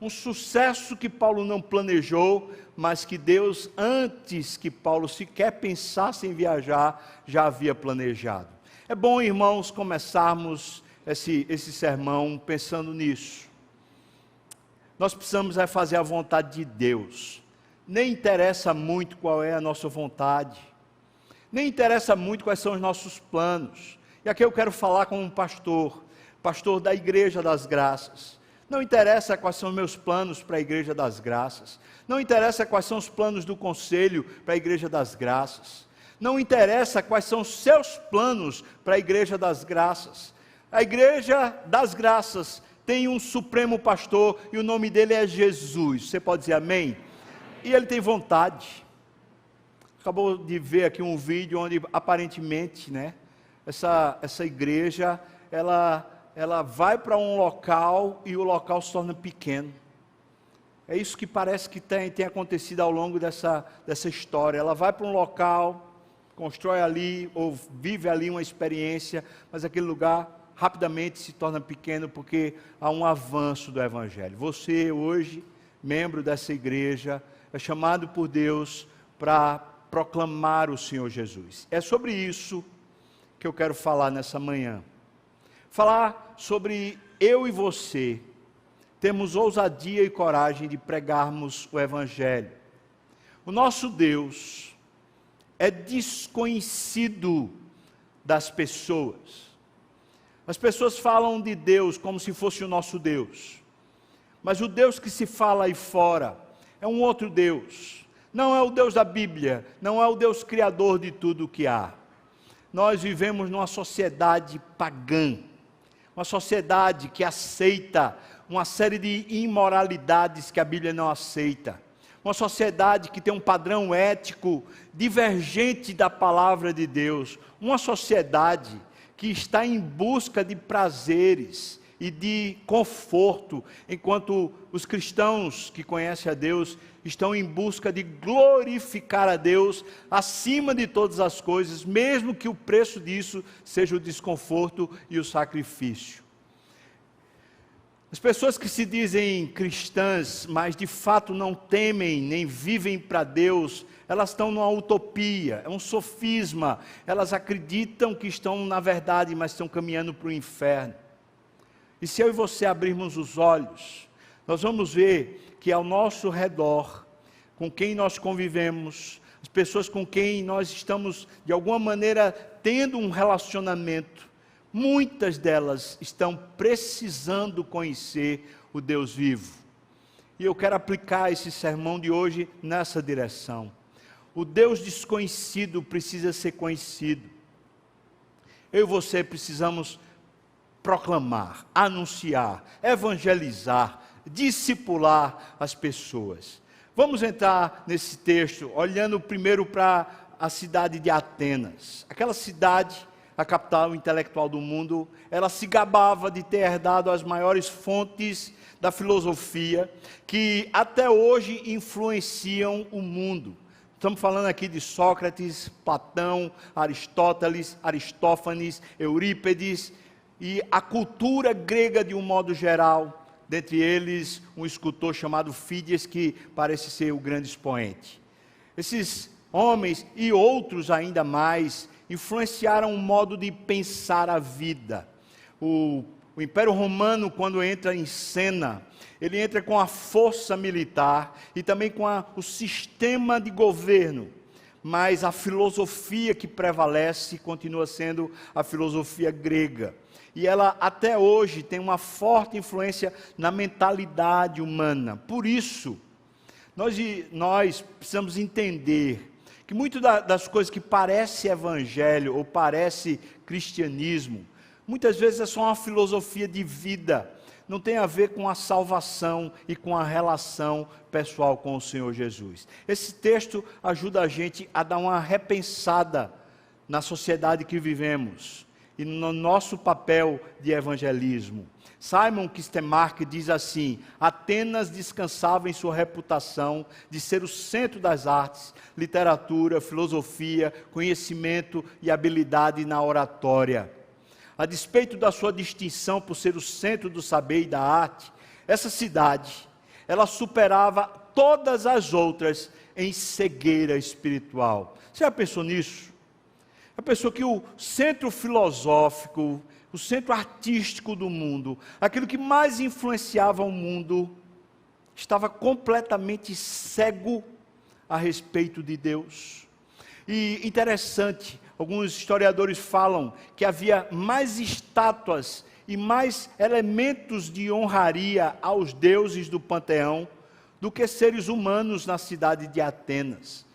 Um sucesso que Paulo não planejou, mas que Deus, antes que Paulo sequer pensasse em viajar, já havia planejado. É bom, irmãos, começarmos esse sermão pensando nisso. Nós precisamos fazer a vontade de Deus. Nem interessa muito qual é a nossa vontade, nem interessa muito quais são os nossos planos. E aqui eu quero falar como um pastor da Igreja das Graças. Não interessa quais são os meus planos para a Igreja das Graças. Não interessa quais são os planos do Conselho para a Igreja das Graças. Não interessa quais são os seus planos para a Igreja das Graças. A Igreja das Graças tem um supremo pastor e o nome dele é Jesus. Você pode dizer amém? E ele tem vontade. Acabou de ver aqui um vídeo onde aparentemente, essa igreja, ela vai para um local e o local se torna pequeno. É isso que parece que tem acontecido ao longo dessa história. Ela vai para um local, constrói ali, ou vive ali uma experiência, mas aquele lugar rapidamente se torna pequeno, porque há um avanço do Evangelho. Você hoje, membro dessa igreja, é chamado por Deus para proclamar o Senhor Jesus. É sobre isso que eu quero falar nessa manhã. Falar sobre eu e você temos ousadia e coragem de pregarmos o Evangelho. O nosso Deus é desconhecido das pessoas. As pessoas falam de Deus como se fosse o nosso Deus, mas o Deus que se fala aí fora é um outro Deus. Não é o Deus da Bíblia, não é o Deus criador de tudo o que há. Nós vivemos numa sociedade pagã, uma sociedade que aceita uma série de imoralidades que a Bíblia não aceita. Uma sociedade que tem um padrão ético divergente da palavra de Deus. Uma sociedade que está em busca de prazeres e de conforto, enquanto os cristãos que conhecem a Deus estão em busca de glorificar a Deus acima de todas as coisas, mesmo que o preço disso seja o desconforto e o sacrifício. As pessoas que se dizem cristãs, mas de fato não temem nem vivem para Deus, elas estão numa utopia, é um sofisma. Elas acreditam que estão na verdade, mas estão caminhando para o inferno. E se eu e você abrirmos os olhos, nós vamos ver que ao nosso redor, com quem nós convivemos, as pessoas com quem nós estamos de alguma maneira tendo um relacionamento, muitas delas estão precisando conhecer o Deus vivo. E eu quero aplicar esse sermão de hoje nessa direção. O Deus desconhecido precisa ser conhecido. Eu e você precisamos proclamar, anunciar, evangelizar, discipular as pessoas. Vamos entrar nesse texto olhando primeiro para a cidade de Atenas. Aquela cidade a capital intelectual do mundo, ela se gabava de ter herdado as maiores fontes da filosofia, que até hoje influenciam o mundo. Estamos falando aqui de Sócrates, Platão, Aristóteles, Aristófanes, Eurípides, e a cultura grega de um modo geral, dentre eles um escultor chamado Fídias, que parece ser o grande expoente. Esses homens e outros ainda mais influenciaram o modo de pensar a vida. O Império Romano, quando entra em cena, ele entra com a força militar e também com o sistema de governo, mas a filosofia que prevalece continua sendo a filosofia grega. E ela até hoje tem uma forte influência na mentalidade humana. Por isso, nós precisamos entender que muitas das coisas que parece evangelho ou parece cristianismo, muitas vezes é só uma filosofia de vida, não tem a ver com a salvação e com a relação pessoal com o Senhor Jesus. Esse texto ajuda a gente a dar uma repensada na sociedade que vivemos e no nosso papel de evangelismo. Simon Kistemaker diz assim: Atenas descansava em sua reputação de ser o centro das artes, literatura, filosofia, conhecimento e habilidade na oratória. A despeito da sua distinção por ser o centro do saber e da arte, essa cidade, ela superava todas as outras em cegueira espiritual. Você já pensou nisso? Já pensou que o centro filosófico, o centro artístico do mundo, aquilo que mais influenciava o mundo, estava completamente cego a respeito de Deus? E interessante, alguns historiadores falam que havia mais estátuas e mais elementos de honraria aos deuses do panteão do que seres humanos na cidade de Atenas.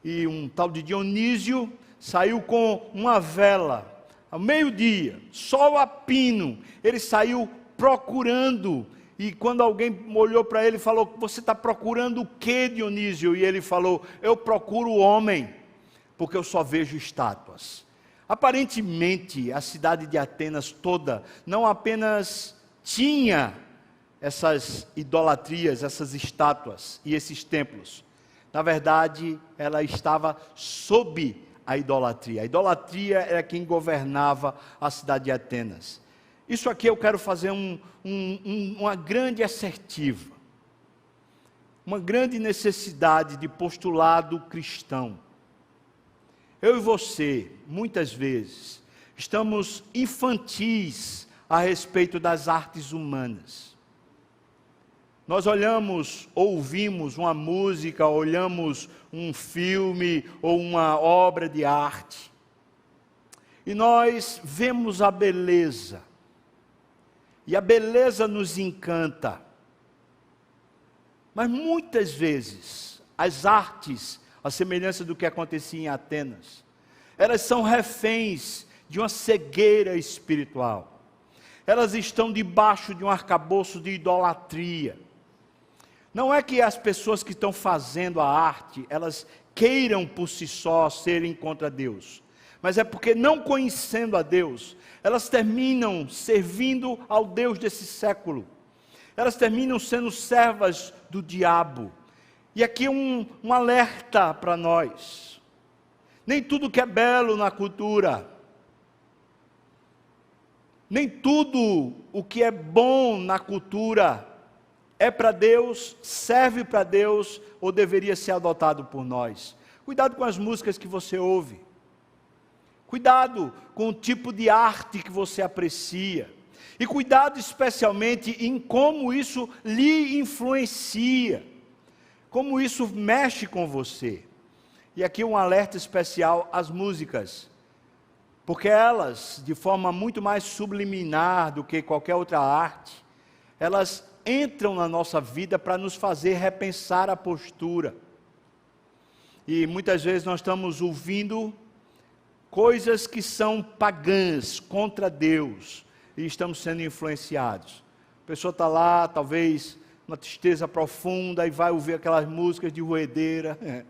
E um tal de Dionísio saiu com uma vela, ao meio-dia, sol a pino, ele saiu procurando, e quando alguém olhou para ele e falou: você está procurando o que, Dionísio? E ele falou: eu procuro o homem, porque eu só vejo estátuas. Aparentemente, a cidade de Atenas toda não apenas tinha essas idolatrias, essas estátuas e esses templos. Na verdade, ela estava sob a idolatria. A idolatria era quem governava a cidade de Atenas. Isso aqui eu quero fazer uma grande assertiva, uma grande necessidade de postulado cristão. Eu e você, muitas vezes, estamos infantis a respeito das artes humanas. Nós olhamos, ouvimos uma música, olhamos um filme ou uma obra de arte, e nós vemos a beleza, e a beleza nos encanta. Mas muitas vezes, as artes, a semelhança do que acontecia em Atenas, elas são reféns de uma cegueira espiritual. Elas estão debaixo de um arcabouço de idolatria. Não é que as pessoas que estão fazendo a arte, elas queiram por si só serem contra Deus, mas é porque, não conhecendo a Deus, elas terminam servindo ao Deus desse século. Elas terminam sendo servas do diabo. E aqui um alerta para nós: nem tudo que é belo na cultura, nem tudo o que é bom na cultura é para Deus, serve para Deus ou deveria ser adotado por nós. Cuidado com as músicas que você ouve, cuidado com o tipo de arte que você aprecia, e cuidado especialmente em como isso lhe influencia, como isso mexe com você. E aqui um alerta especial às músicas, porque elas, de forma muito mais subliminar do que qualquer outra arte, elas entram na nossa vida para nos fazer repensar a postura. E muitas vezes nós estamos ouvindo coisas que são pagãs, contra Deus, e estamos sendo influenciados. A pessoa está lá, talvez uma tristeza profunda, e vai ouvir aquelas músicas de ruedeira,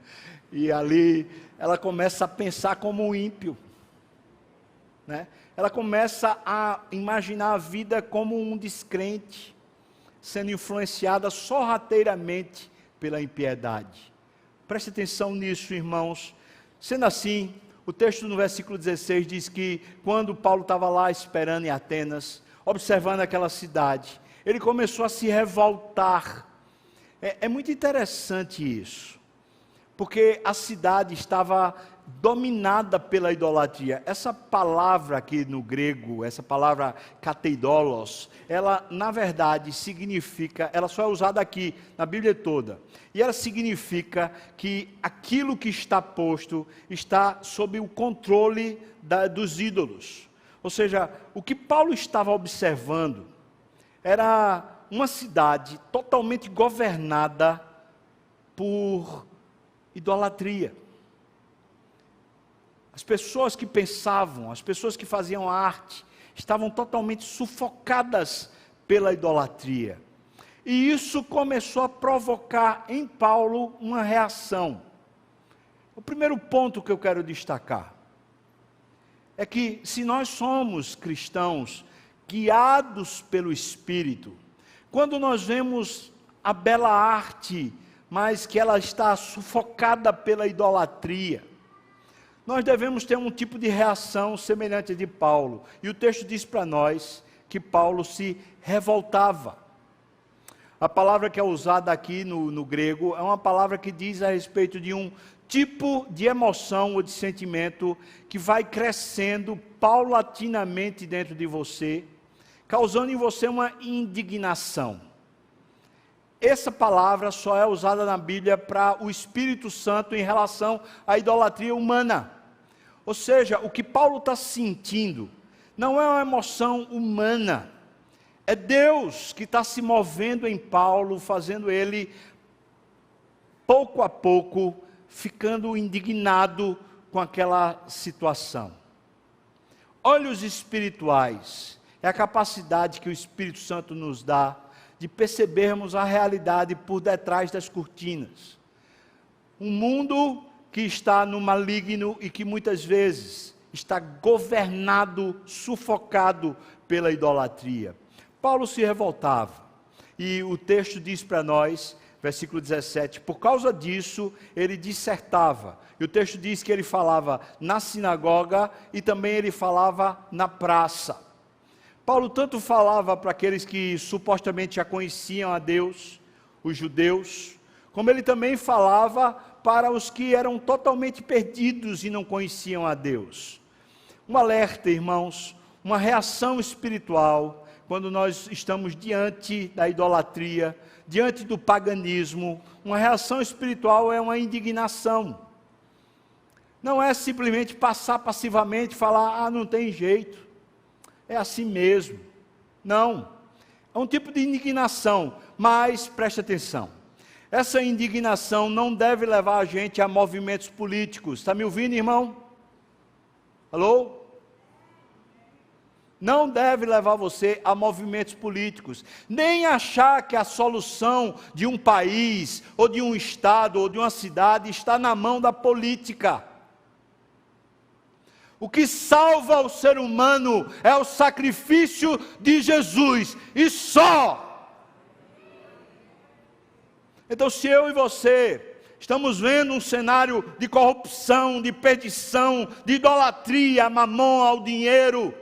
e ali ela começa a pensar como um ímpio. né? Ela começa a imaginar a vida como um descrente, sendo influenciada sorrateiramente pela impiedade. Preste atenção nisso, irmãos. Sendo assim, o texto no versículo 16 diz que quando Paulo estava lá esperando em Atenas, observando aquela cidade, ele começou a se revoltar. É muito interessante isso, porque a cidade estava dominada pela idolatria. Essa palavra aqui no grego, essa palavra kateidolos, ela na verdade significa, ela só é usada aqui na Bíblia toda, e ela significa que aquilo que está posto está sob o controle dos ídolos. Ou seja, o que Paulo estava observando era uma cidade totalmente governada por idolatria. As pessoas que pensavam, as pessoas que faziam arte, estavam totalmente sufocadas pela idolatria. E isso começou a provocar em Paulo uma reação. O primeiro ponto que eu quero destacar é que se nós somos cristãos guiados pelo Espírito, quando nós vemos a bela arte, mas que ela está sufocada pela idolatria, nós devemos ter um tipo de reação semelhante a de Paulo. E o texto diz para nós que Paulo se revoltava. A palavra que é usada aqui no grego é uma palavra que diz a respeito de um tipo de emoção ou de sentimento que vai crescendo paulatinamente dentro de você, causando em você uma indignação. Essa palavra só é usada na Bíblia para o Espírito Santo em relação à idolatria humana. Ou seja, o que Paulo está sentindo não é uma emoção humana, é Deus que está se movendo em Paulo, fazendo ele, pouco a pouco, ficando indignado com aquela situação. Olhos espirituais é a capacidade que o Espírito Santo nos dá de percebermos a realidade por detrás das cortinas. Um mundo que está no maligno e que muitas vezes está governado, sufocado pela idolatria. Paulo se revoltava, e o texto diz para nós, versículo 17, por causa disso ele dissertava, e o texto diz que ele falava na sinagoga e também ele falava na praça. Paulo tanto falava para aqueles que supostamente já conheciam a Deus, os judeus, como ele também falava para os que eram totalmente perdidos e não conheciam a Deus. Um alerta, irmãos, uma reação espiritual, quando nós estamos diante da idolatria, diante do paganismo, uma reação espiritual é uma indignação. Não é simplesmente passar passivamente e falar, não tem jeito, é assim mesmo. Não, é um tipo de indignação, mas preste atenção, essa indignação não deve levar a gente a movimentos políticos. Está me ouvindo, irmão? Alô? Não deve levar você a movimentos políticos, nem achar que a solução de um país, ou de um estado, ou de uma cidade está na mão da política. O que salva o ser humano é o sacrifício de Jesus, e só. Então, se eu e você estamos vendo um cenário de corrupção, de perdição, de idolatria, a mamon, ao dinheiro,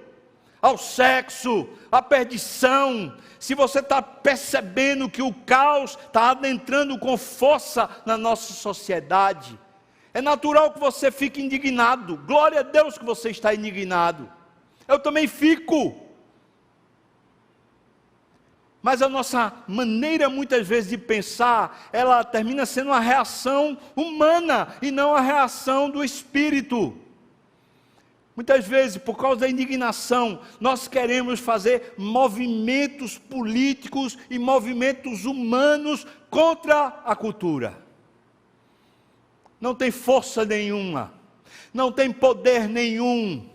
ao sexo, à perdição, se você está percebendo que o caos está adentrando com força na nossa sociedade, é natural que você fique indignado. Glória a Deus que você está indignado. Eu também fico. Mas a nossa maneira muitas vezes de pensar, ela termina sendo uma reação humana e não a reação do Espírito. Muitas vezes, por causa da indignação, nós queremos fazer movimentos políticos e movimentos humanos contra a cultura. Não tem força nenhuma, não tem poder nenhum.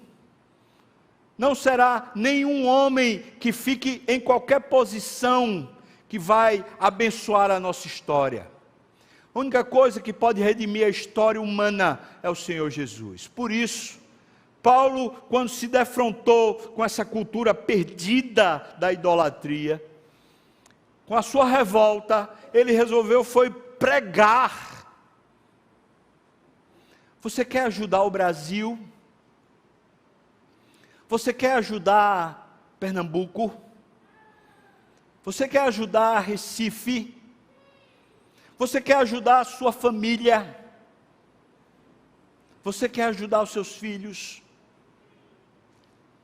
Não será nenhum homem que fique em qualquer posição que vai abençoar a nossa história. A única coisa que pode redimir a história humana é o Senhor Jesus. Por isso, Paulo, quando se defrontou com essa cultura perdida da idolatria, com a sua revolta, ele resolveu foi pregar. Você quer ajudar o Brasil? Você quer ajudar Pernambuco? Você quer ajudar Recife? Você quer ajudar a sua família? Você quer ajudar os seus filhos?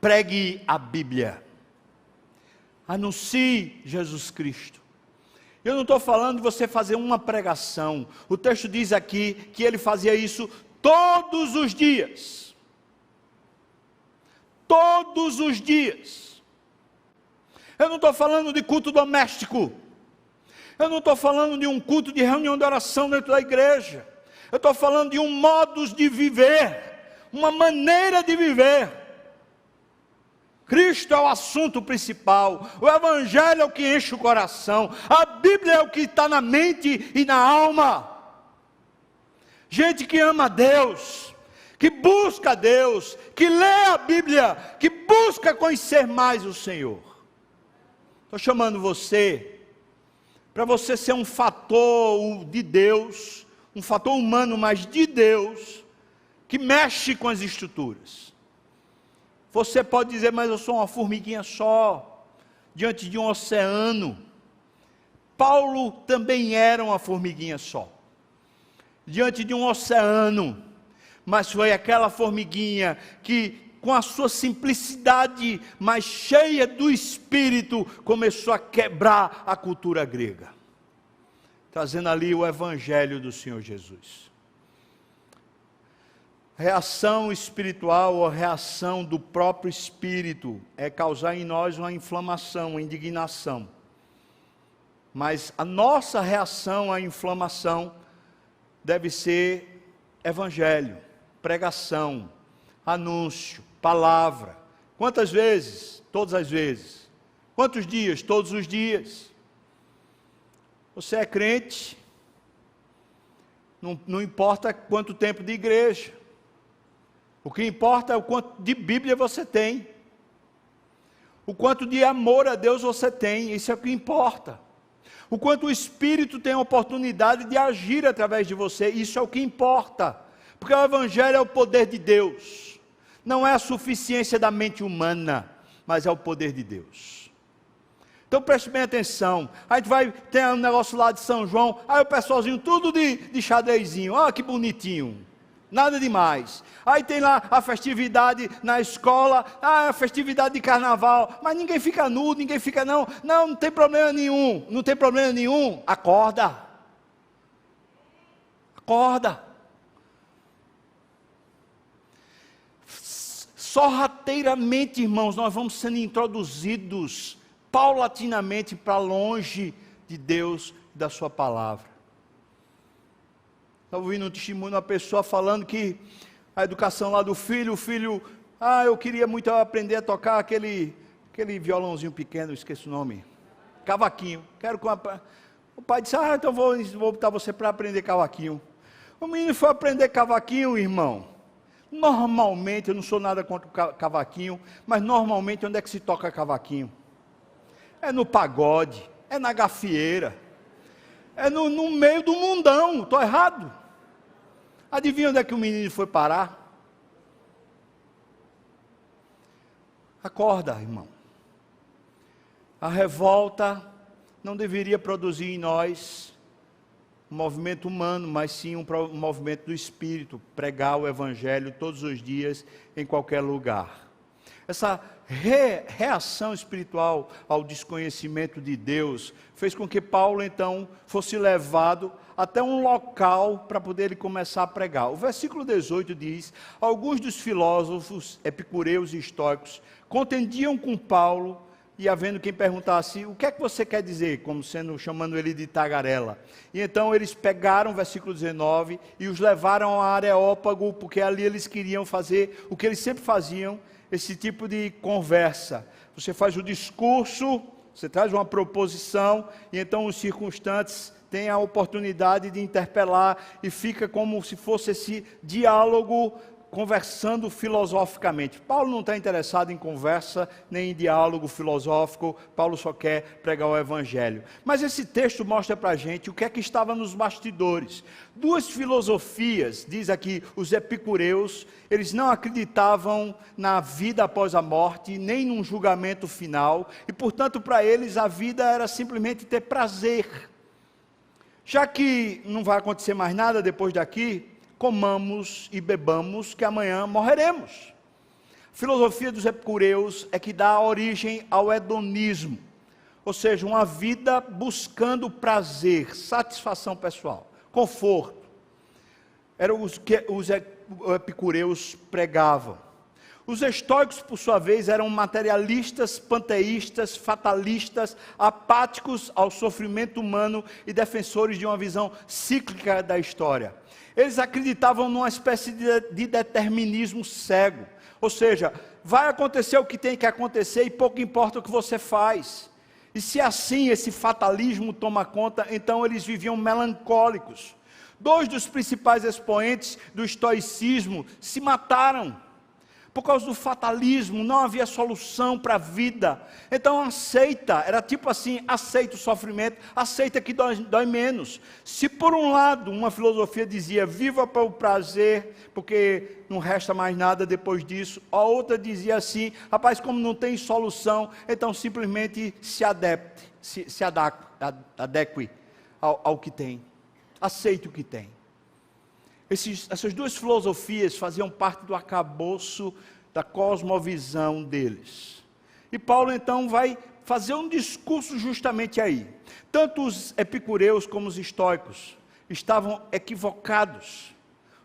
Pregue a Bíblia. Anuncie Jesus Cristo. Eu não estou falando de você fazer uma pregação. O texto diz aqui que ele fazia isso todos os dias. Todos os dias. Eu não estou falando de culto doméstico. Eu não estou falando de um culto de reunião de oração dentro da igreja. Eu estou falando de um modus de viver, uma maneira de viver. Cristo é o assunto principal, o Evangelho é o que enche o coração, a Bíblia é o que está na mente e na alma. Gente que ama a Deus, que busca a Deus, que lê a Bíblia, que busca conhecer mais o Senhor. Estou chamando você, para você ser um fator de Deus, um fator humano, mas de Deus, que mexe com as estruturas. Você pode dizer, mas eu sou uma formiguinha só, diante de um oceano. Paulo também era uma formiguinha só, diante de um oceano, mas foi aquela formiguinha que, com a sua simplicidade, mas cheia do Espírito, começou a quebrar a cultura grega, trazendo ali o Evangelho do Senhor Jesus. Reação espiritual ou reação do próprio Espírito é causar em nós uma inflamação, uma indignação. Mas a nossa reação à inflamação deve ser Evangelho, pregação, anúncio, palavra. Quantas vezes? Todas as vezes. Quantos dias? Todos os dias. Você é crente, não importa quanto tempo de igreja. O que importa é o quanto de Bíblia você tem. O quanto de amor a Deus você tem, isso é o que importa. O quanto o Espírito tem a oportunidade de agir através de você, isso é o que importa. Porque o Evangelho é o poder de Deus. Não é a suficiência da mente humana, mas é o poder de Deus. Então preste bem atenção. A gente vai ter um negócio lá de São João, aí o pessoalzinho tudo de xadrezinho, olha que bonitinho. Nada demais. Aí tem lá a festividade na escola, a festividade de carnaval, mas ninguém fica nu, ninguém fica não tem problema nenhum, não tem problema nenhum, acorda. Sorrateiramente, irmãos, nós vamos sendo introduzidos, paulatinamente, para longe de Deus e da sua palavra. Estava ouvindo um testemunho de uma pessoa falando que a educação lá do filho, o filho, eu queria muito aprender a tocar aquele violãozinho pequeno, esqueci o nome, cavaquinho, o pai disse, então vou botar você para aprender cavaquinho. O menino foi aprender cavaquinho, irmão. Normalmente, eu não sou nada contra o cavaquinho, mas normalmente onde é que se toca cavaquinho? É no pagode, é na gafieira, é no meio do mundão, estou errado? Adivinha onde é que o menino foi parar? Acorda, irmão. A revolta não deveria produzir em nós um movimento humano, mas sim um movimento do Espírito, pregar o Evangelho todos os dias, em qualquer lugar. Essa reação espiritual ao desconhecimento de Deus fez com que Paulo então fosse levado até um local para poder ele começar a pregar. O versículo 18 diz: alguns dos filósofos epicureus e estoicos contendiam com Paulo, e havendo quem perguntasse, o que é que você quer dizer? Chamando ele de tagarela. E então eles pegaram o versículo 19 e os levaram a Areópago, porque ali eles queriam fazer o que eles sempre faziam, esse tipo de conversa. Você faz o discurso, você traz uma proposição, e então os circunstantes têm a oportunidade de interpelar, e fica como se fosse esse diálogo conversando filosoficamente. Paulo não está interessado em conversa, nem em diálogo filosófico, Paulo só quer pregar o evangelho. Mas esse texto mostra para a gente o que é que estava nos bastidores. Duas filosofias, diz aqui os epicureus, eles não acreditavam na vida após a morte, nem num julgamento final, e portanto para eles a vida era simplesmente ter prazer. Já que não vai acontecer mais nada depois daqui, comamos e bebamos, que amanhã morreremos. A filosofia dos epicureus é que dá origem ao hedonismo, ou seja, uma vida buscando prazer, satisfação pessoal, conforto. Era o que os epicureus pregavam. Os estoicos, por sua vez, eram materialistas, panteístas, fatalistas, apáticos ao sofrimento humano e defensores de uma visão cíclica da história. Eles acreditavam numa espécie de determinismo cego, ou seja, vai acontecer o que tem que acontecer e pouco importa o que você faz. E se assim esse fatalismo toma conta, então eles viviam melancólicos. Dois dos principais expoentes do estoicismo se mataram. Por causa do fatalismo, não havia solução para a vida. Então aceita, era tipo assim, aceita o sofrimento, aceita que dói menos. Se por um lado uma filosofia dizia, viva para o prazer, porque não resta mais nada depois disso. A outra dizia assim, rapaz, como não tem solução, então simplesmente se adeque ao que tem. Aceite o que tem. Essas duas filosofias faziam parte do arcabouço da cosmovisão deles. E Paulo então vai fazer um discurso justamente aí. Tanto os epicureus como os estoicos estavam equivocados.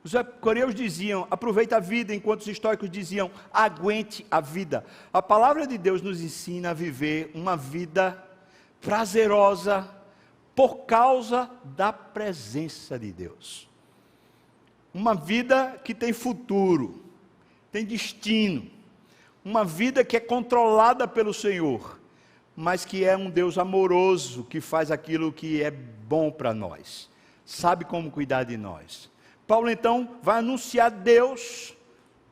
Os epicureus diziam, aproveita a vida, enquanto os estoicos diziam, aguente a vida. A palavra de Deus nos ensina a viver uma vida prazerosa por causa da presença de Deus. Uma vida que tem futuro, tem destino, uma vida que é controlada pelo Senhor, mas que é um Deus amoroso, que faz aquilo que é bom para nós, sabe como cuidar de nós. Paulo então vai anunciar Deus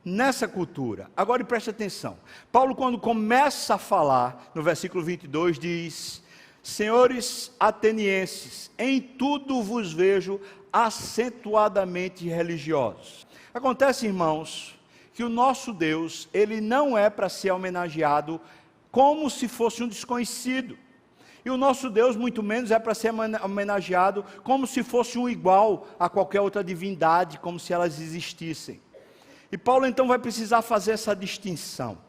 nessa cultura. Agora preste atenção, Paulo quando começa a falar, no versículo 22 diz, senhores atenienses, em tudo vos vejo acentuadamente religiosos. Acontece, irmãos, que o nosso Deus, ele não é para ser homenageado como se fosse um desconhecido. E o nosso Deus, muito menos, é para ser homenageado como se fosse um igual a qualquer outra divindade, como se elas existissem. E Paulo então vai precisar fazer essa distinção.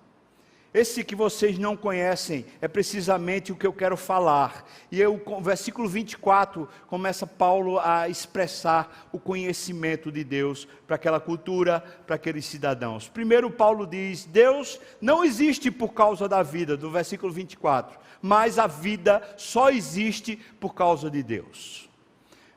Esse que vocês não conhecem é precisamente o que eu quero falar. E o versículo 24 começa Paulo a expressar o conhecimento de Deus para aquela cultura, para aqueles cidadãos. Primeiro Paulo diz, Deus não existe por causa da vida, do versículo 24. Mas a vida só existe por causa de Deus.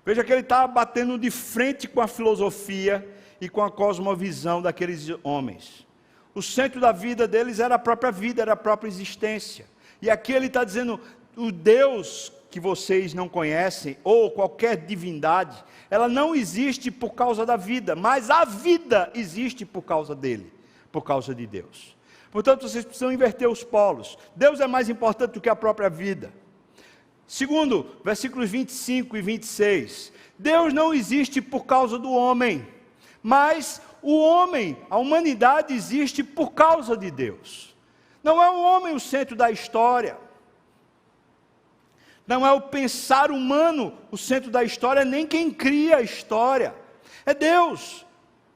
Veja que ele está batendo de frente com a filosofia e com a cosmovisão daqueles homens. O centro da vida deles era a própria vida, era a própria existência. E aqui ele está dizendo, o Deus que vocês não conhecem, ou qualquer divindade, ela não existe por causa da vida, mas a vida existe por causa dele, por causa de Deus. Portanto, vocês precisam inverter os polos. Deus é mais importante do que a própria vida. Segundo, versículos 25 e 26. Deus não existe por causa do homem, mas o homem, a humanidade existe por causa de Deus. Não é o homem o centro da história. Não é o pensar humano o centro da história, nem quem cria a história. É Deus.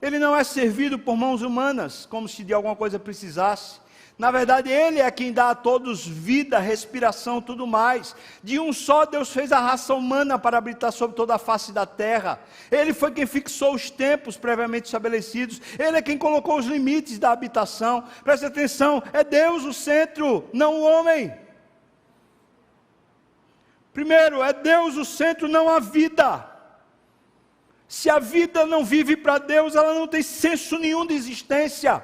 Ele não é servido por mãos humanas, como se de alguma coisa precisasse. Na verdade, Ele é quem dá a todos vida, respiração, tudo mais. De um só Deus fez a raça humana para habitar sobre toda a face da terra. Ele foi quem fixou os tempos previamente estabelecidos. Ele é quem colocou os limites da habitação. Preste atenção, é Deus o centro, não o homem. Primeiro, é Deus o centro, não a vida. Se a vida não vive para Deus, ela não tem senso nenhum de existência.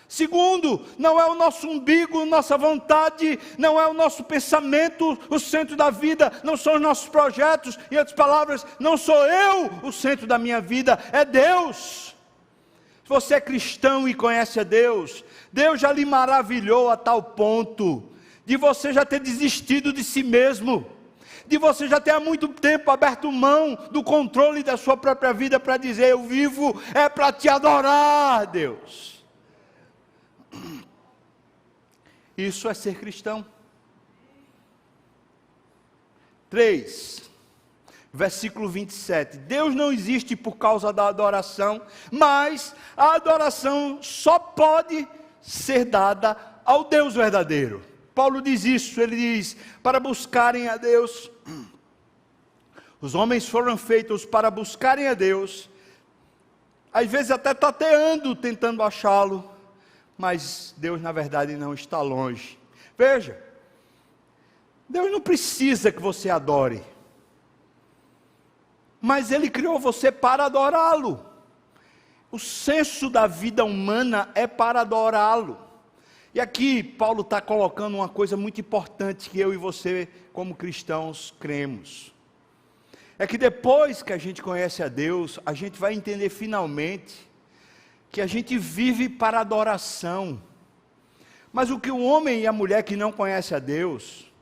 Segundo, não é o nosso umbigo, nossa vontade, não é o nosso pensamento o centro da vida, não são os nossos projetos, em outras palavras, não sou eu o centro da minha vida, é Deus. Se você é cristão e conhece a Deus, Deus já lhe maravilhou a tal ponto de você já ter desistido de si mesmo, de você já ter há muito tempo aberto mão do controle da sua própria vida para dizer: eu vivo é para te adorar, Deus. Isso é ser cristão. 3, versículo 27. Deus não existe por causa da adoração, mas a adoração só pode ser dada ao Deus verdadeiro. Paulo diz isso, ele diz: para buscarem a Deus, os homens foram feitos para buscarem a Deus, às vezes até tateando, tentando achá-lo, mas Deus na verdade não está longe. Veja, Deus não precisa que você adore, mas Ele criou você para adorá-lo. O senso da vida humana é para adorá-lo. E aqui Paulo está colocando uma coisa muito importante que eu e você, como cristãos, cremos. É que depois que a gente conhece a Deus, a gente vai entender finalmente que a gente vive para adoração. Mas o que o homem e a mulher que não conhecem a Deus,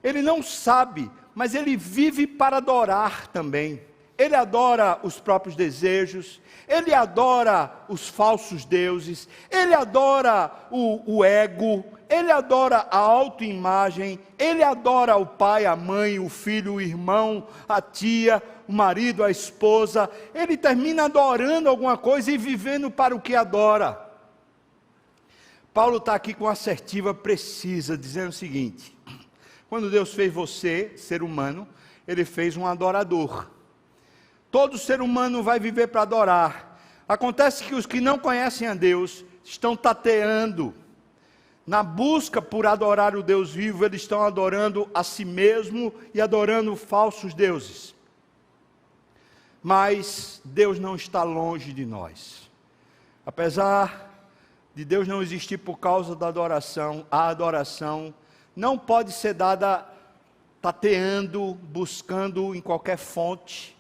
ele não sabe, mas ele vive para adorar também. Ele adora os próprios desejos, ele adora os falsos deuses, ele adora o ego, ele adora a autoimagem, ele adora o pai, a mãe, o filho, o irmão, a tia, o marido, a esposa. Ele termina adorando alguma coisa e vivendo para o que adora. Paulo está aqui com uma assertiva precisa, dizendo o seguinte: quando Deus fez você, ser humano, Ele fez um adorador. Todo ser humano vai viver para adorar. Acontece que os que não conhecem a Deus estão tateando. Na busca por adorar o Deus vivo, eles estão adorando a si mesmo e adorando falsos deuses. Mas Deus não está longe de nós. Apesar de Deus não existir por causa da adoração, a adoração não pode ser dada tateando, buscando em qualquer fonte,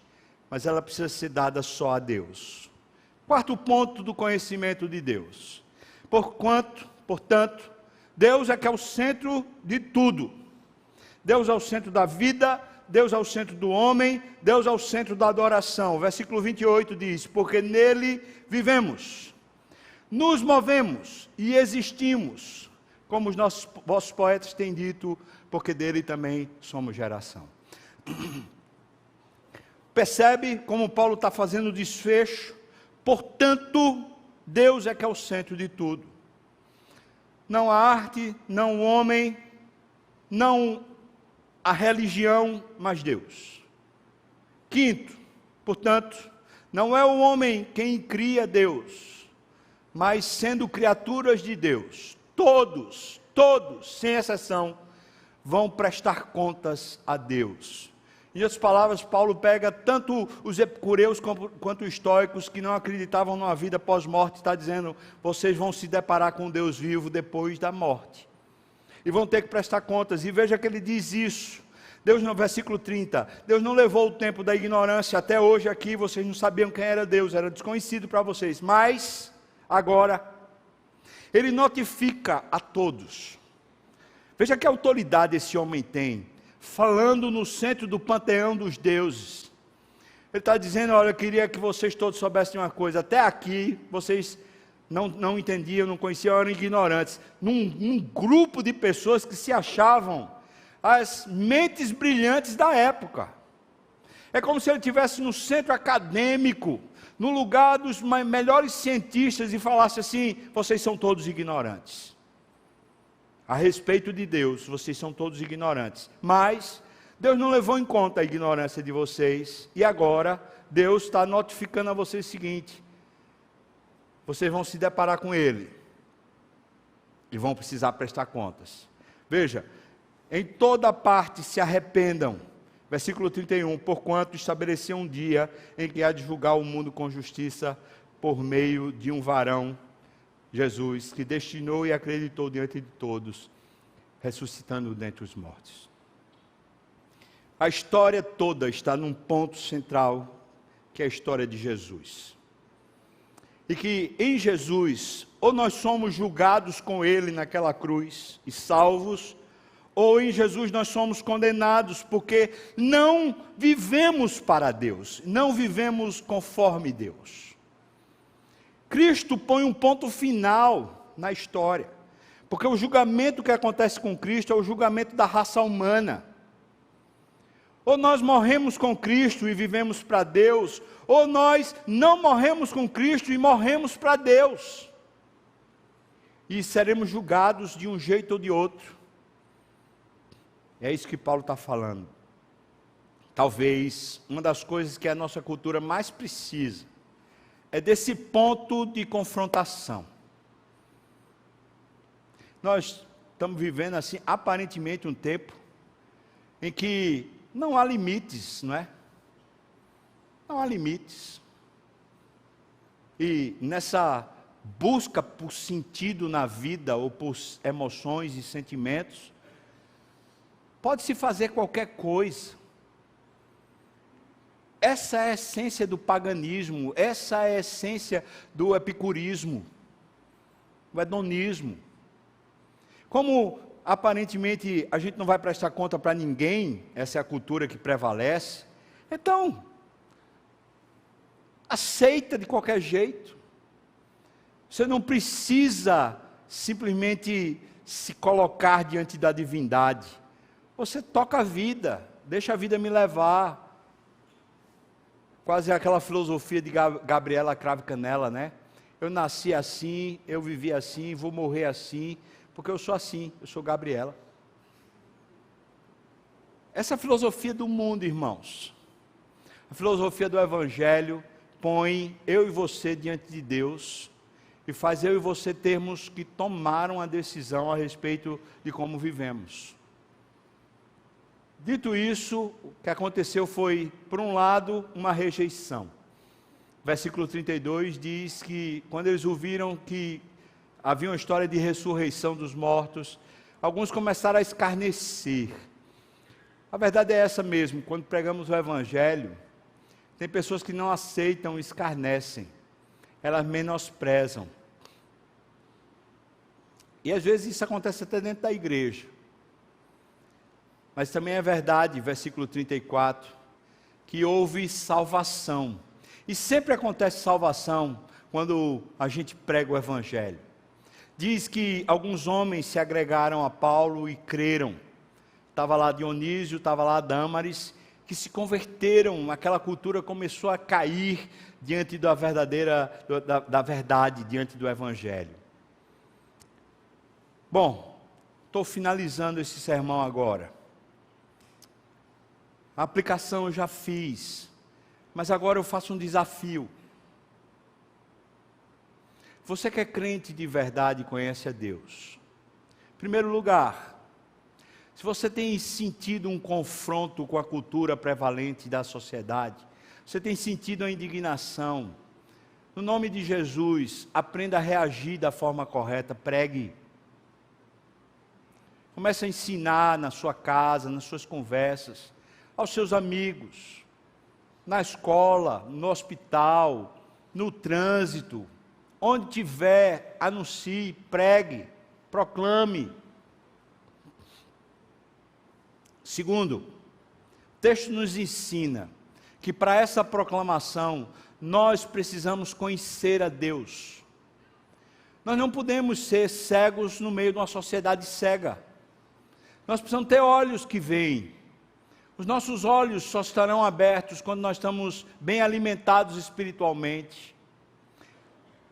mas ela precisa ser dada só a Deus. Quarto ponto do conhecimento de Deus. Portanto, Deus é que é o centro de tudo. Deus é o centro da vida, Deus é o centro do homem, Deus é o centro da adoração. O versículo 28 diz: porque nele vivemos, nos movemos e existimos, como os vossos poetas têm dito, porque dele também somos geração. Percebe como Paulo está fazendo o desfecho? Portanto, Deus é que é o centro de tudo. Não a arte, não o homem, não a religião, mas Deus. Quinto, portanto, não é o homem quem cria Deus, mas sendo criaturas de Deus, todos, sem exceção, vão prestar contas a Deus. Em outras palavras, Paulo pega tanto os epicureus quanto os estoicos que não acreditavam numa vida pós-morte, está dizendo: vocês vão se deparar com Deus vivo depois da morte, e vão ter que prestar contas. E veja que ele diz isso, Deus no versículo 30, Deus não levou o tempo da ignorância. Até hoje aqui vocês não sabiam quem era Deus, era desconhecido para vocês, mas agora Ele notifica a todos. Veja que autoridade esse homem tem, falando no centro do panteão dos deuses. Ele está dizendo: olha, eu queria que vocês todos soubessem uma coisa, até aqui vocês não entendiam, não conheciam, eram ignorantes, num grupo de pessoas que se achavam as mentes brilhantes da época. É como se ele estivesse no centro acadêmico, no lugar dos melhores cientistas, e falasse assim: vocês são todos ignorantes. A respeito de Deus, vocês são todos ignorantes. Mas Deus não levou em conta a ignorância de vocês, e agora Deus está notificando a vocês o seguinte: vocês vão se deparar com Ele, e vão precisar prestar contas. Veja, em toda parte se arrependam. Versículo 31, porquanto estabeleci um dia em que há de julgar o mundo com justiça por meio de um varão, Jesus, que destinou e acreditou diante de todos, ressuscitando dentre os mortos. A história toda está num ponto central, que é a história de Jesus. e que em Jesus, ou nós somos julgados com Ele naquela cruz e salvos, ou em Jesus nós somos condenados, porque não vivemos para Deus, não vivemos conforme Deus. Cristo põe um ponto final na história, porque o julgamento que acontece com Cristo é o julgamento da raça humana. Ou nós morremos com Cristo e vivemos para Deus, ou nós não morremos com Cristo e morremos para Deus. E seremos julgados de um jeito ou de outro. É isso que Paulo está falando. Talvez uma das coisas que a nossa cultura mais precisa é desse ponto de confrontação. Nós estamos vivendo assim, aparentemente, um tempo em que não há limites, não é? Não há limites. E nessa busca por sentido na vida, ou por emoções e sentimentos, pode-se fazer qualquer coisa. Essa é a essência do paganismo, essa é a essência do epicurismo, do hedonismo. Como aparentemente a gente não vai prestar conta para ninguém, essa é a cultura que prevalece, então, aceita de qualquer jeito. Você não precisa simplesmente se colocar diante da divindade. Você toca a vida, deixa a vida me levar. Quase aquela filosofia de Gabriela Cravo Canella, né? Eu nasci assim, eu vivi assim, vou morrer assim, porque eu sou assim, eu sou Gabriela. Essa é a filosofia do mundo, irmãos. A filosofia do Evangelho põe eu e você diante de Deus e faz eu e você termos que tomar uma decisão a respeito de como vivemos. Dito isso, o que aconteceu foi, por um lado, uma rejeição. Versículo 32 diz que, quando eles ouviram que havia uma história de ressurreição dos mortos, alguns começaram a escarnecer. A verdade é essa mesmo, quando pregamos o Evangelho, tem pessoas que não aceitam e escarnecem, elas menosprezam. E às vezes isso acontece até dentro da igreja. Mas também é verdade, versículo 34, que houve salvação. E sempre acontece salvação quando a gente prega o Evangelho. Diz que alguns homens se agregaram a Paulo e creram. Estava lá Dionísio, estava lá Dâmaris, que se converteram, aquela cultura começou a cair diante da verdade, diante do Evangelho. Bom, estou finalizando esse sermão agora. A aplicação eu já fiz, mas agora eu faço um desafio. Você que é crente de verdade e conhece a Deus, em primeiro lugar, se você tem sentido um confronto com a cultura prevalente da sociedade, você tem sentido a indignação, no nome de Jesus, aprenda a reagir da forma correta, pregue. Comece a ensinar na sua casa, nas suas conversas, aos seus amigos, na escola, no hospital, no trânsito, onde tiver, anuncie, pregue, proclame. Segundo, o texto nos ensina que para essa proclamação nós precisamos conhecer a Deus. Nós não podemos ser cegos no meio de uma sociedade cega. Nós precisamos ter olhos que veem. Os nossos olhos só estarão abertos quando nós estamos bem alimentados espiritualmente.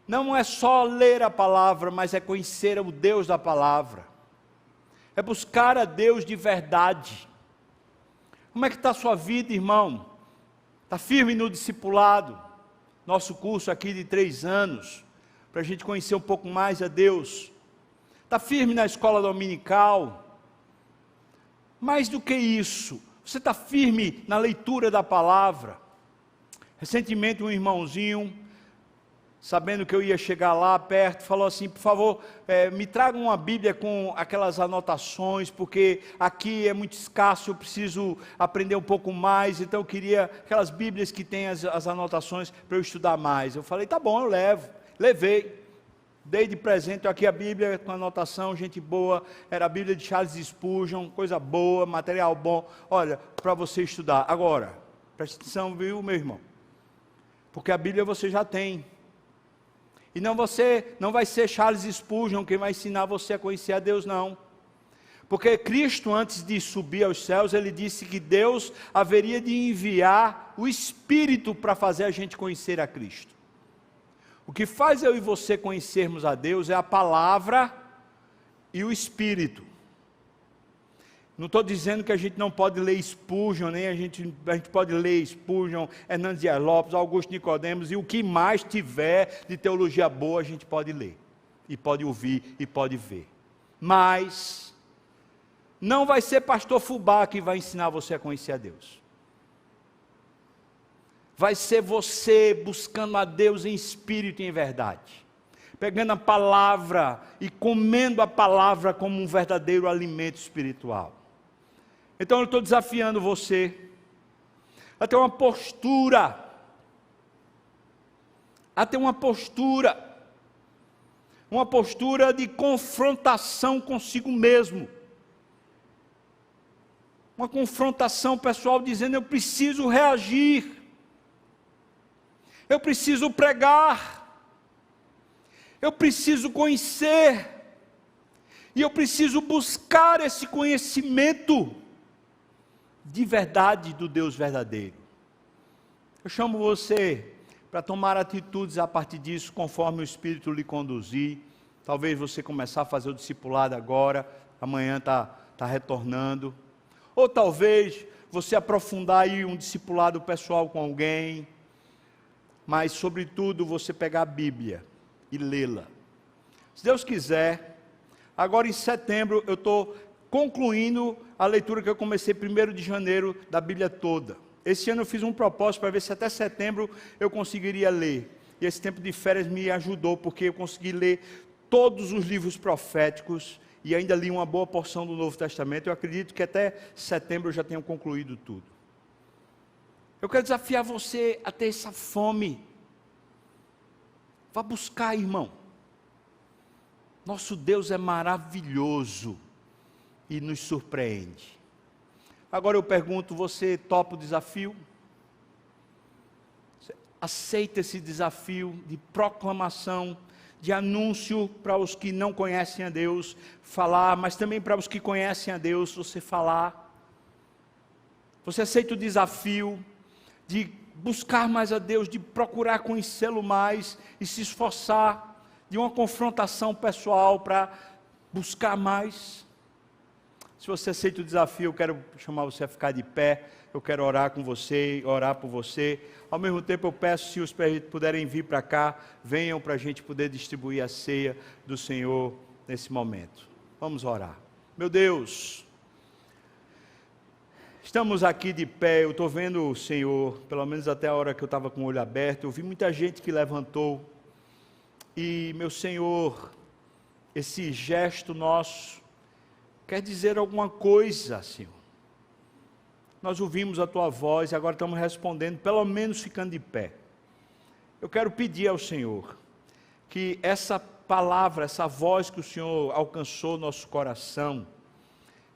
Não é só ler a palavra, mas é conhecer o Deus da palavra. É buscar a Deus de verdade. Como é que está a sua vida, irmão? Está firme no discipulado? Nosso curso aqui de 3 anos, para a gente conhecer um pouco mais a Deus. Está firme na escola dominical? Mais do que isso, você está firme na leitura da palavra? Recentemente um irmãozinho, sabendo que eu ia chegar lá perto, falou assim: por favor, me traga uma Bíblia com aquelas anotações, porque aqui é muito escasso, eu preciso aprender um pouco mais, então eu queria aquelas Bíblias que tem as anotações para eu estudar mais. Eu falei: tá bom, eu levo. Levei. Dei de presente aqui a Bíblia com anotação, gente boa. Era a Bíblia de Charles Spurgeon, coisa boa, material bom. Olha, para você estudar. Agora, preste atenção, viu, meu irmão? Porque a Bíblia você já tem. E não vai ser Charles Spurgeon quem vai ensinar você a conhecer a Deus, não. Porque Cristo, antes de subir aos céus, ele disse que Deus haveria de enviar o Espírito para fazer a gente conhecer a Cristo. O que faz eu e você conhecermos a Deus é a palavra e o Espírito. Não estou dizendo que a gente não pode ler Spurgeon, nem a gente pode ler Spurgeon, Hernandes Dias Lopes, Augusto Nicodemos, e o que mais tiver de teologia boa a gente pode ler, e pode ouvir, e pode ver. Mas não vai ser pastor Fubá que vai ensinar você a conhecer a Deus. Vai ser você buscando a Deus em espírito e em verdade. Pegando a palavra e comendo a palavra como um verdadeiro alimento espiritual. Então eu estou desafiando você a ter uma postura. Uma postura de confrontação consigo mesmo. Uma confrontação pessoal dizendo: eu preciso reagir. Eu preciso pregar, eu preciso conhecer, e eu preciso buscar esse conhecimento de verdade do Deus verdadeiro. Eu chamo você para tomar atitudes a partir disso, conforme o Espírito lhe conduzir. Talvez você começar a fazer o discipulado agora, amanhã está retornando. Ou talvez você aprofundar aí um discipulado pessoal com alguém. Mas, sobretudo, você pegar a Bíblia e lê-la. Se Deus quiser, agora em setembro eu estou concluindo a leitura que eu comecei 1º de janeiro da Bíblia toda. Esse ano eu fiz um propósito para ver se até setembro eu conseguiria ler. E esse tempo de férias me ajudou, porque eu consegui ler todos os livros proféticos e ainda li uma boa porção do Novo Testamento. Eu acredito que até setembro eu já tenho concluído tudo. Eu quero desafiar você a ter essa fome. Vá buscar, irmão. Nosso Deus é maravilhoso e nos surpreende. Agora eu pergunto, você topa o desafio? Você aceita esse desafio de proclamação, de anúncio para os que não conhecem a Deus, falar, mas também para os que conhecem a Deus, você falar? Você aceita o desafio de buscar mais a Deus, de procurar conhecê-lo mais e se esforçar de uma confrontação pessoal para buscar mais? Se você aceita o desafio, eu quero chamar você a ficar de pé, eu quero orar com você, orar por você. Ao mesmo tempo eu peço, se os presbíteros puderem vir para cá, venham para a gente poder distribuir a ceia do Senhor nesse momento. Vamos orar. Meu Deus, estamos aqui de pé, eu estou vendo o Senhor, pelo menos até a hora que eu estava com o olho aberto, eu vi muita gente que levantou, e meu Senhor, esse gesto nosso, quer dizer alguma coisa, Senhor. Nós ouvimos a Tua voz e agora estamos respondendo, pelo menos ficando de pé. Eu quero pedir ao Senhor, que essa palavra, essa voz que o Senhor alcançou nosso coração,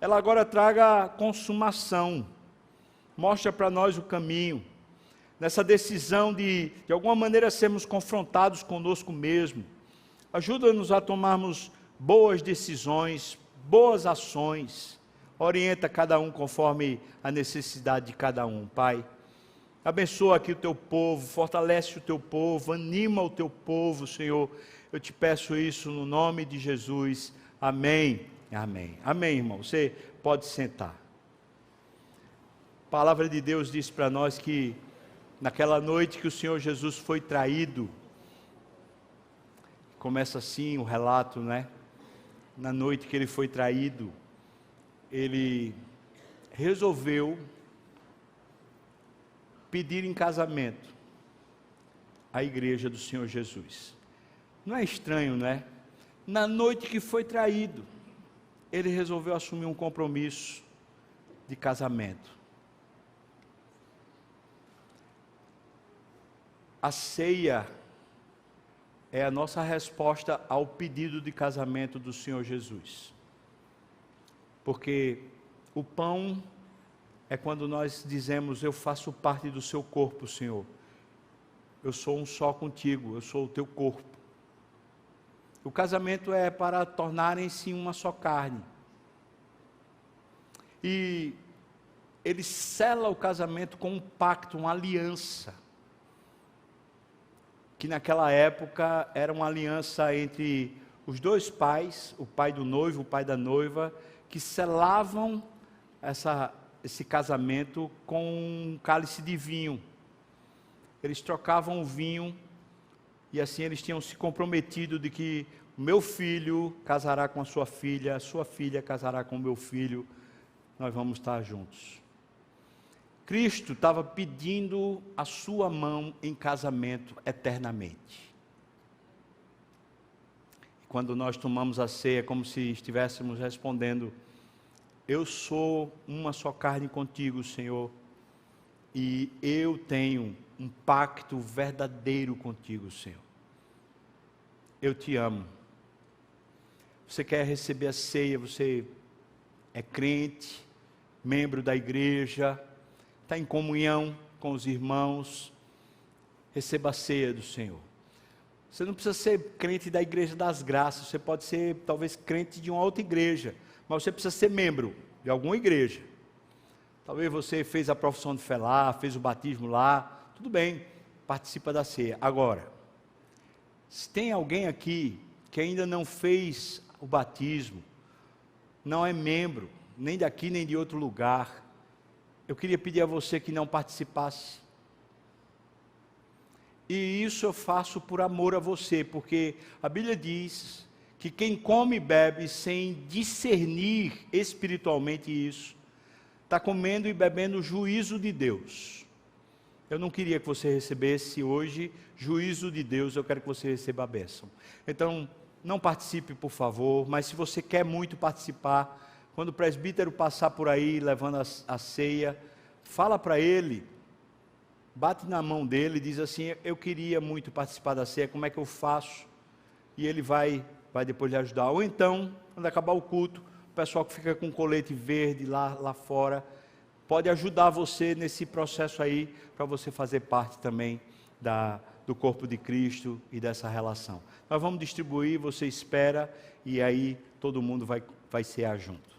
ela agora traga consumação, mostra para nós o caminho, nessa decisão de alguma maneira sermos confrontados conosco mesmo, ajuda-nos a tomarmos boas decisões, boas ações, orienta cada um conforme a necessidade de cada um, Pai. Abençoa aqui o Teu povo, fortalece o Teu povo, anima o Teu povo, Senhor, eu te peço isso no nome de Jesus, amém. Amém. Amém, irmão. Você pode sentar. A palavra de Deus diz para nós que naquela noite que o Senhor Jesus foi traído, começa assim o relato, né? Na noite que ele foi traído, ele resolveu pedir em casamento a igreja do Senhor Jesus. Não é estranho, né? Na noite que foi traído, ele resolveu assumir um compromisso de casamento. A ceia é a nossa resposta ao pedido de casamento do Senhor Jesus. Porque o pão é quando nós dizemos: eu faço parte do seu corpo, Senhor. Eu sou um só contigo, eu sou o teu corpo. O casamento é para tornarem-se uma só carne. E ele sela o casamento com um pacto, uma aliança. Que naquela época era uma aliança entre os dois pais, o pai do noivo, o pai da noiva, que selavam esse casamento com um cálice de vinho. Eles trocavam o vinho e assim eles tinham se comprometido de que o meu filho casará com a sua filha casará com o meu filho, nós vamos estar juntos. Cristo estava pedindo a sua mão em casamento eternamente. Quando nós tomamos a ceia, é como se estivéssemos respondendo: eu sou uma só carne contigo, Senhor, e eu tenho um pacto verdadeiro contigo, Senhor. Eu te amo. Você quer receber a ceia, você é crente, membro da igreja, está em comunhão com os irmãos, receba a ceia do Senhor. Você não precisa ser crente da Igreja das Graças, você pode ser talvez crente de uma outra igreja, mas você precisa ser membro de alguma igreja. Talvez você fez a profissão de fé lá, fez o batismo lá, tudo bem, participa da ceia. Agora, se tem alguém aqui que ainda não fez o batismo, não é membro, nem daqui nem de outro lugar, eu queria pedir a você que não participasse. E isso eu faço por amor a você, porque a Bíblia diz que quem come e bebe sem discernir espiritualmente isso, está comendo e bebendo o juízo de Deus. Eu não queria que você recebesse hoje juízo de Deus, eu quero que você receba a bênção. Então, não participe, por favor, mas se você quer muito participar, quando o presbítero passar por aí levando a ceia, fala para ele, bate na mão dele e diz assim: eu queria muito participar da ceia, como é que eu faço? E ele vai depois lhe ajudar. Ou então, quando acabar o culto, o pessoal que fica com colete verde lá fora, pode ajudar você nesse processo aí, para você fazer parte também do corpo de Cristo e dessa relação. Nós vamos distribuir, você espera, e aí todo mundo vai cear junto.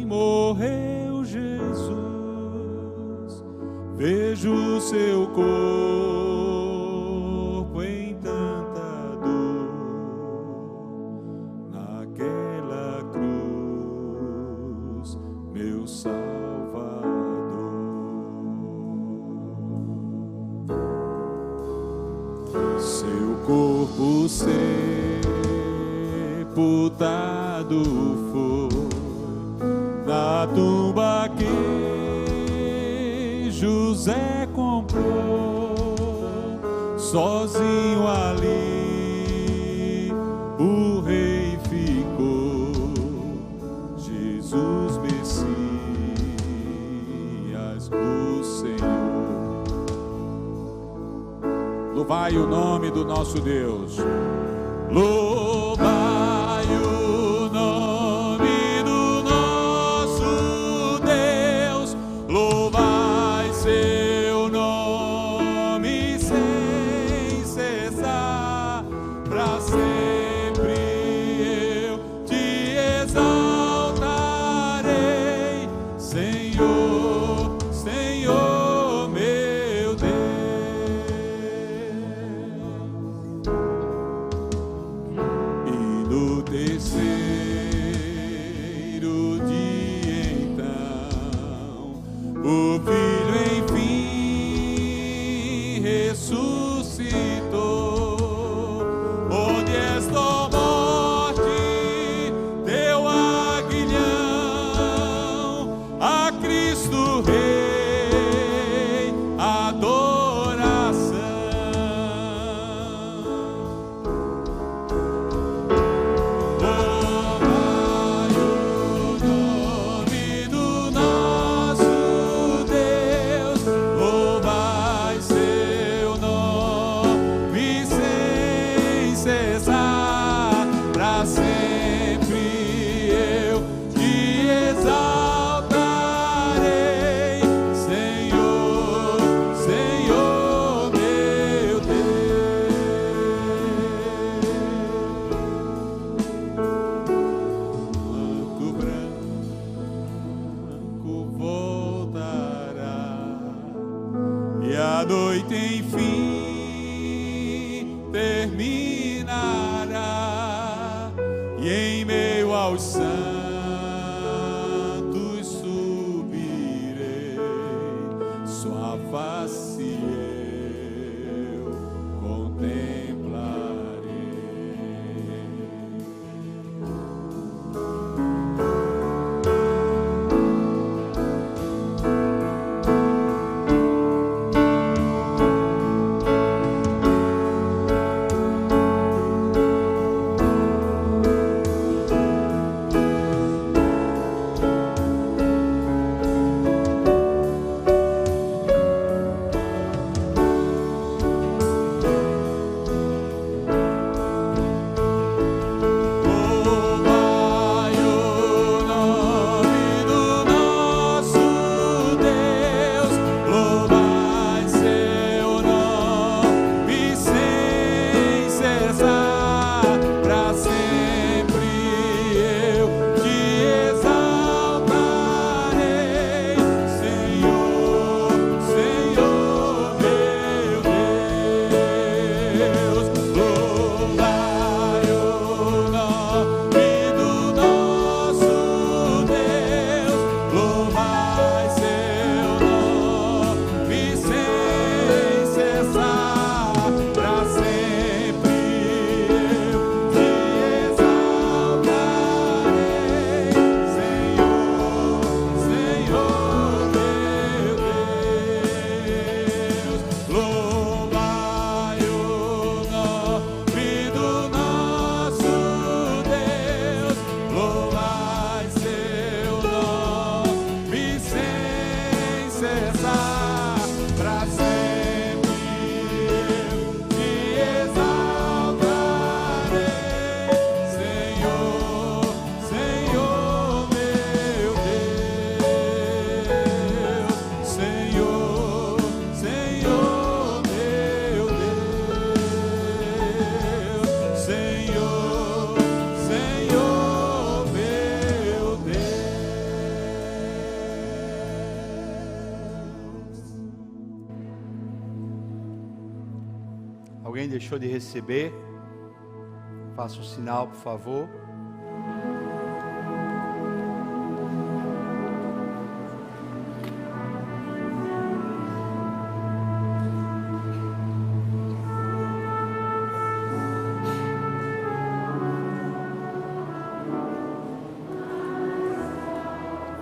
Morreu Jesus, vejo seu corpo em tanta dor, naquela cruz, meu Salvador. Seu corpo sepultado foi na tumba que José comprou, sozinho ali o rei ficou, Jesus Messias, o Senhor. Louvai o nome do nosso Deus. Louvai o nome do nosso Deus, louvai seu nome sem cessar, para sempre eu te exaltarei, Senhor, Senhor meu Deus. E ressuscitou. Onde és, ó morte, teu aguilhão? A Cristo Rei, adoração. Louvai o nome do nosso Deus, louvai seu nome sem cessar, para sempre eu te exaltarei, Senhor, Senhor meu Deus. Manto branco voltará, e a noite enfim terminará, e em meio aos santos subirei, sua face eu contemplarei. Louvai o nome do nosso Deus, louvai seu nome sem cessar, para sempre eu te exaltarei, Senhor, Senhor meu Deus. Louvai o nome do nosso Deus, louvai seu nome sem cessar, para sempre eu te exaltarei, Senhor, Senhor meu Deus. Louvai o nome do nosso Deus, louvai seu nome sem cessar, para sempre eu te exaltarei, Senhor, Senhor meu Deus, Senhor, Senhor meu Deus, Senhor, Senhor meu Deus. Alguém deixou de receber? Faça o sinal, por favor.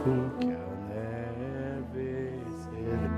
Porque a neve será.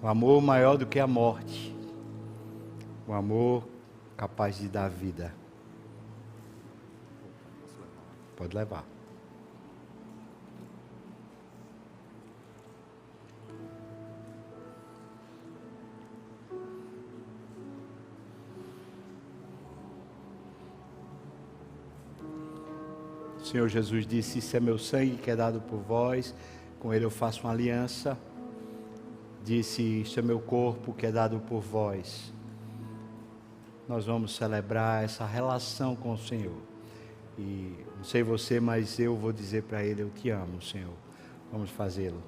O amor maior do que a morte. O amor capaz de dar vida. Pode levar. O Senhor Jesus disse: isso é meu sangue que é dado por vós, com ele eu faço uma aliança. Disse: isso é meu corpo que é dado por vós. Nós vamos celebrar essa relação com o Senhor. E não sei você, mas eu vou dizer para ele: eu te amo, Senhor. Vamos fazê-lo.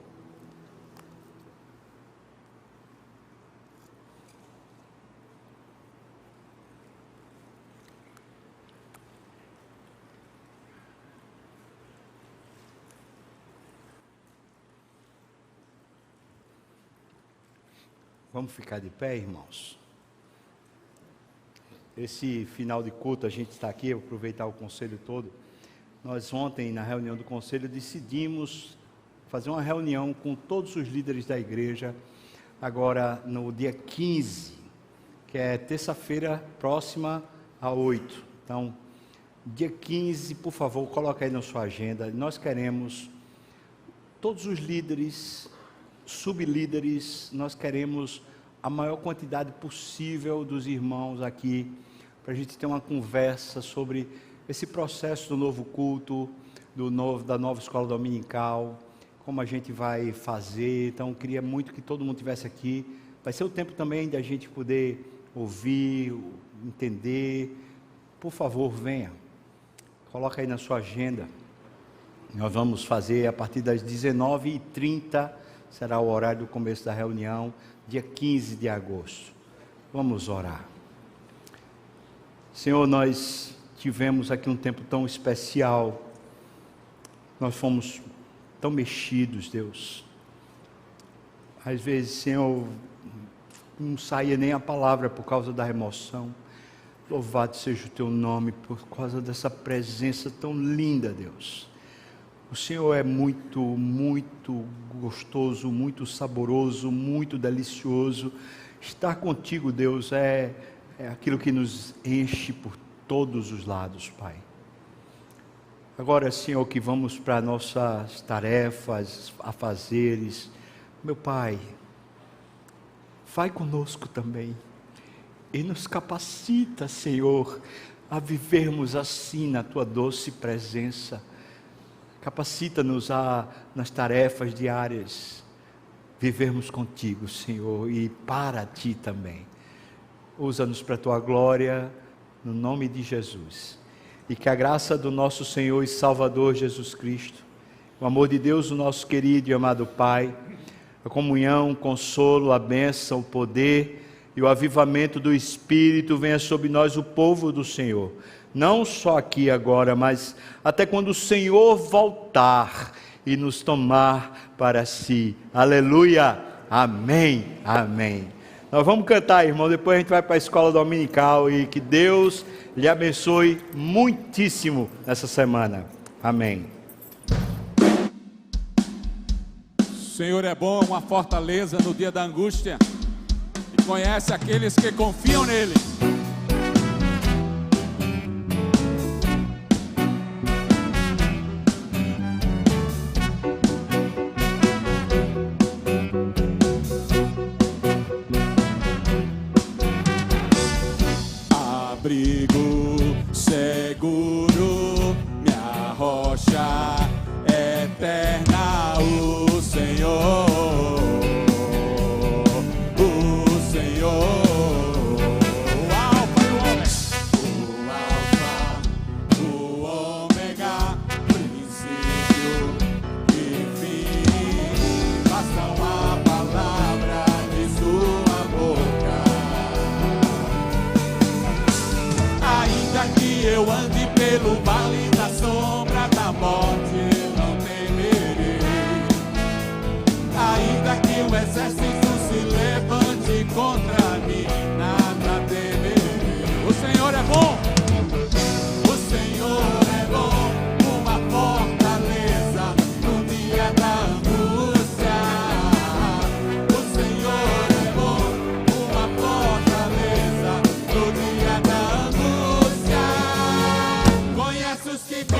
Vamos ficar de pé, irmãos. Esse final de culto, a gente está aqui, aproveitar o conselho todo. Nós ontem, na reunião do conselho, decidimos fazer uma reunião com todos os líderes da igreja, agora no dia 15, que é terça-feira próxima a 8. Então, dia 15, por favor, coloca aí na sua agenda. Nós queremos todos os líderes, sublíderes, nós queremos a maior quantidade possível dos irmãos aqui, para a gente ter uma conversa sobre esse processo do novo culto, da nova escola dominical, como a gente vai fazer. Então, eu queria muito que todo mundo estivesse aqui. Vai ser o tempo também da gente poder ouvir, entender. Por favor, venha. Coloca aí na sua agenda. Nós vamos fazer a partir das 19h30, será o horário do começo da reunião, dia 15 de agosto. Vamos orar. Senhor, nós tivemos aqui um tempo tão especial. Nós fomos tão mexidos, Deus. Às vezes, Senhor, não saía nem a palavra por causa da emoção. Louvado seja o teu nome por causa dessa presença tão linda, Deus. O Senhor é muito, muito gostoso, muito saboroso, muito delicioso. Estar contigo, Deus, é aquilo que nos enche por todos os lados, Pai. Agora, Senhor, que vamos para nossas tarefas, afazeres. Meu Pai, vai conosco também e nos capacita, Senhor, a vivermos assim na Tua doce presença. Capacita-nos nas tarefas diárias, vivermos contigo, Senhor, e para Ti também. Usa-nos para a Tua glória, no nome de Jesus. E que a graça do nosso Senhor e Salvador Jesus Cristo, o amor de Deus, o nosso querido e amado Pai, a comunhão, o consolo, a bênção, o poder e o avivamento do Espírito venha sobre nós, o povo do Senhor. Não só aqui agora, mas até quando o Senhor voltar e nos tomar para si. Aleluia! Amém! Amém! Nós vamos cantar, irmão, depois a gente vai para a escola dominical e que Deus lhe abençoe muitíssimo nessa semana. Amém. O Senhor é bom, uma fortaleza no dia da angústia, e conhece aqueles que confiam nele. Abrigo seguro, minha rocha eterna, o Senhor, o Alfa e o Ômega, princípio e fim, façam a palavra de sua boca. Ainda que eu ande pelo vale da sombra da morte, não temerei. Ainda que o exército se levante contra mim, nada temerei. O Senhor é bom. justificado.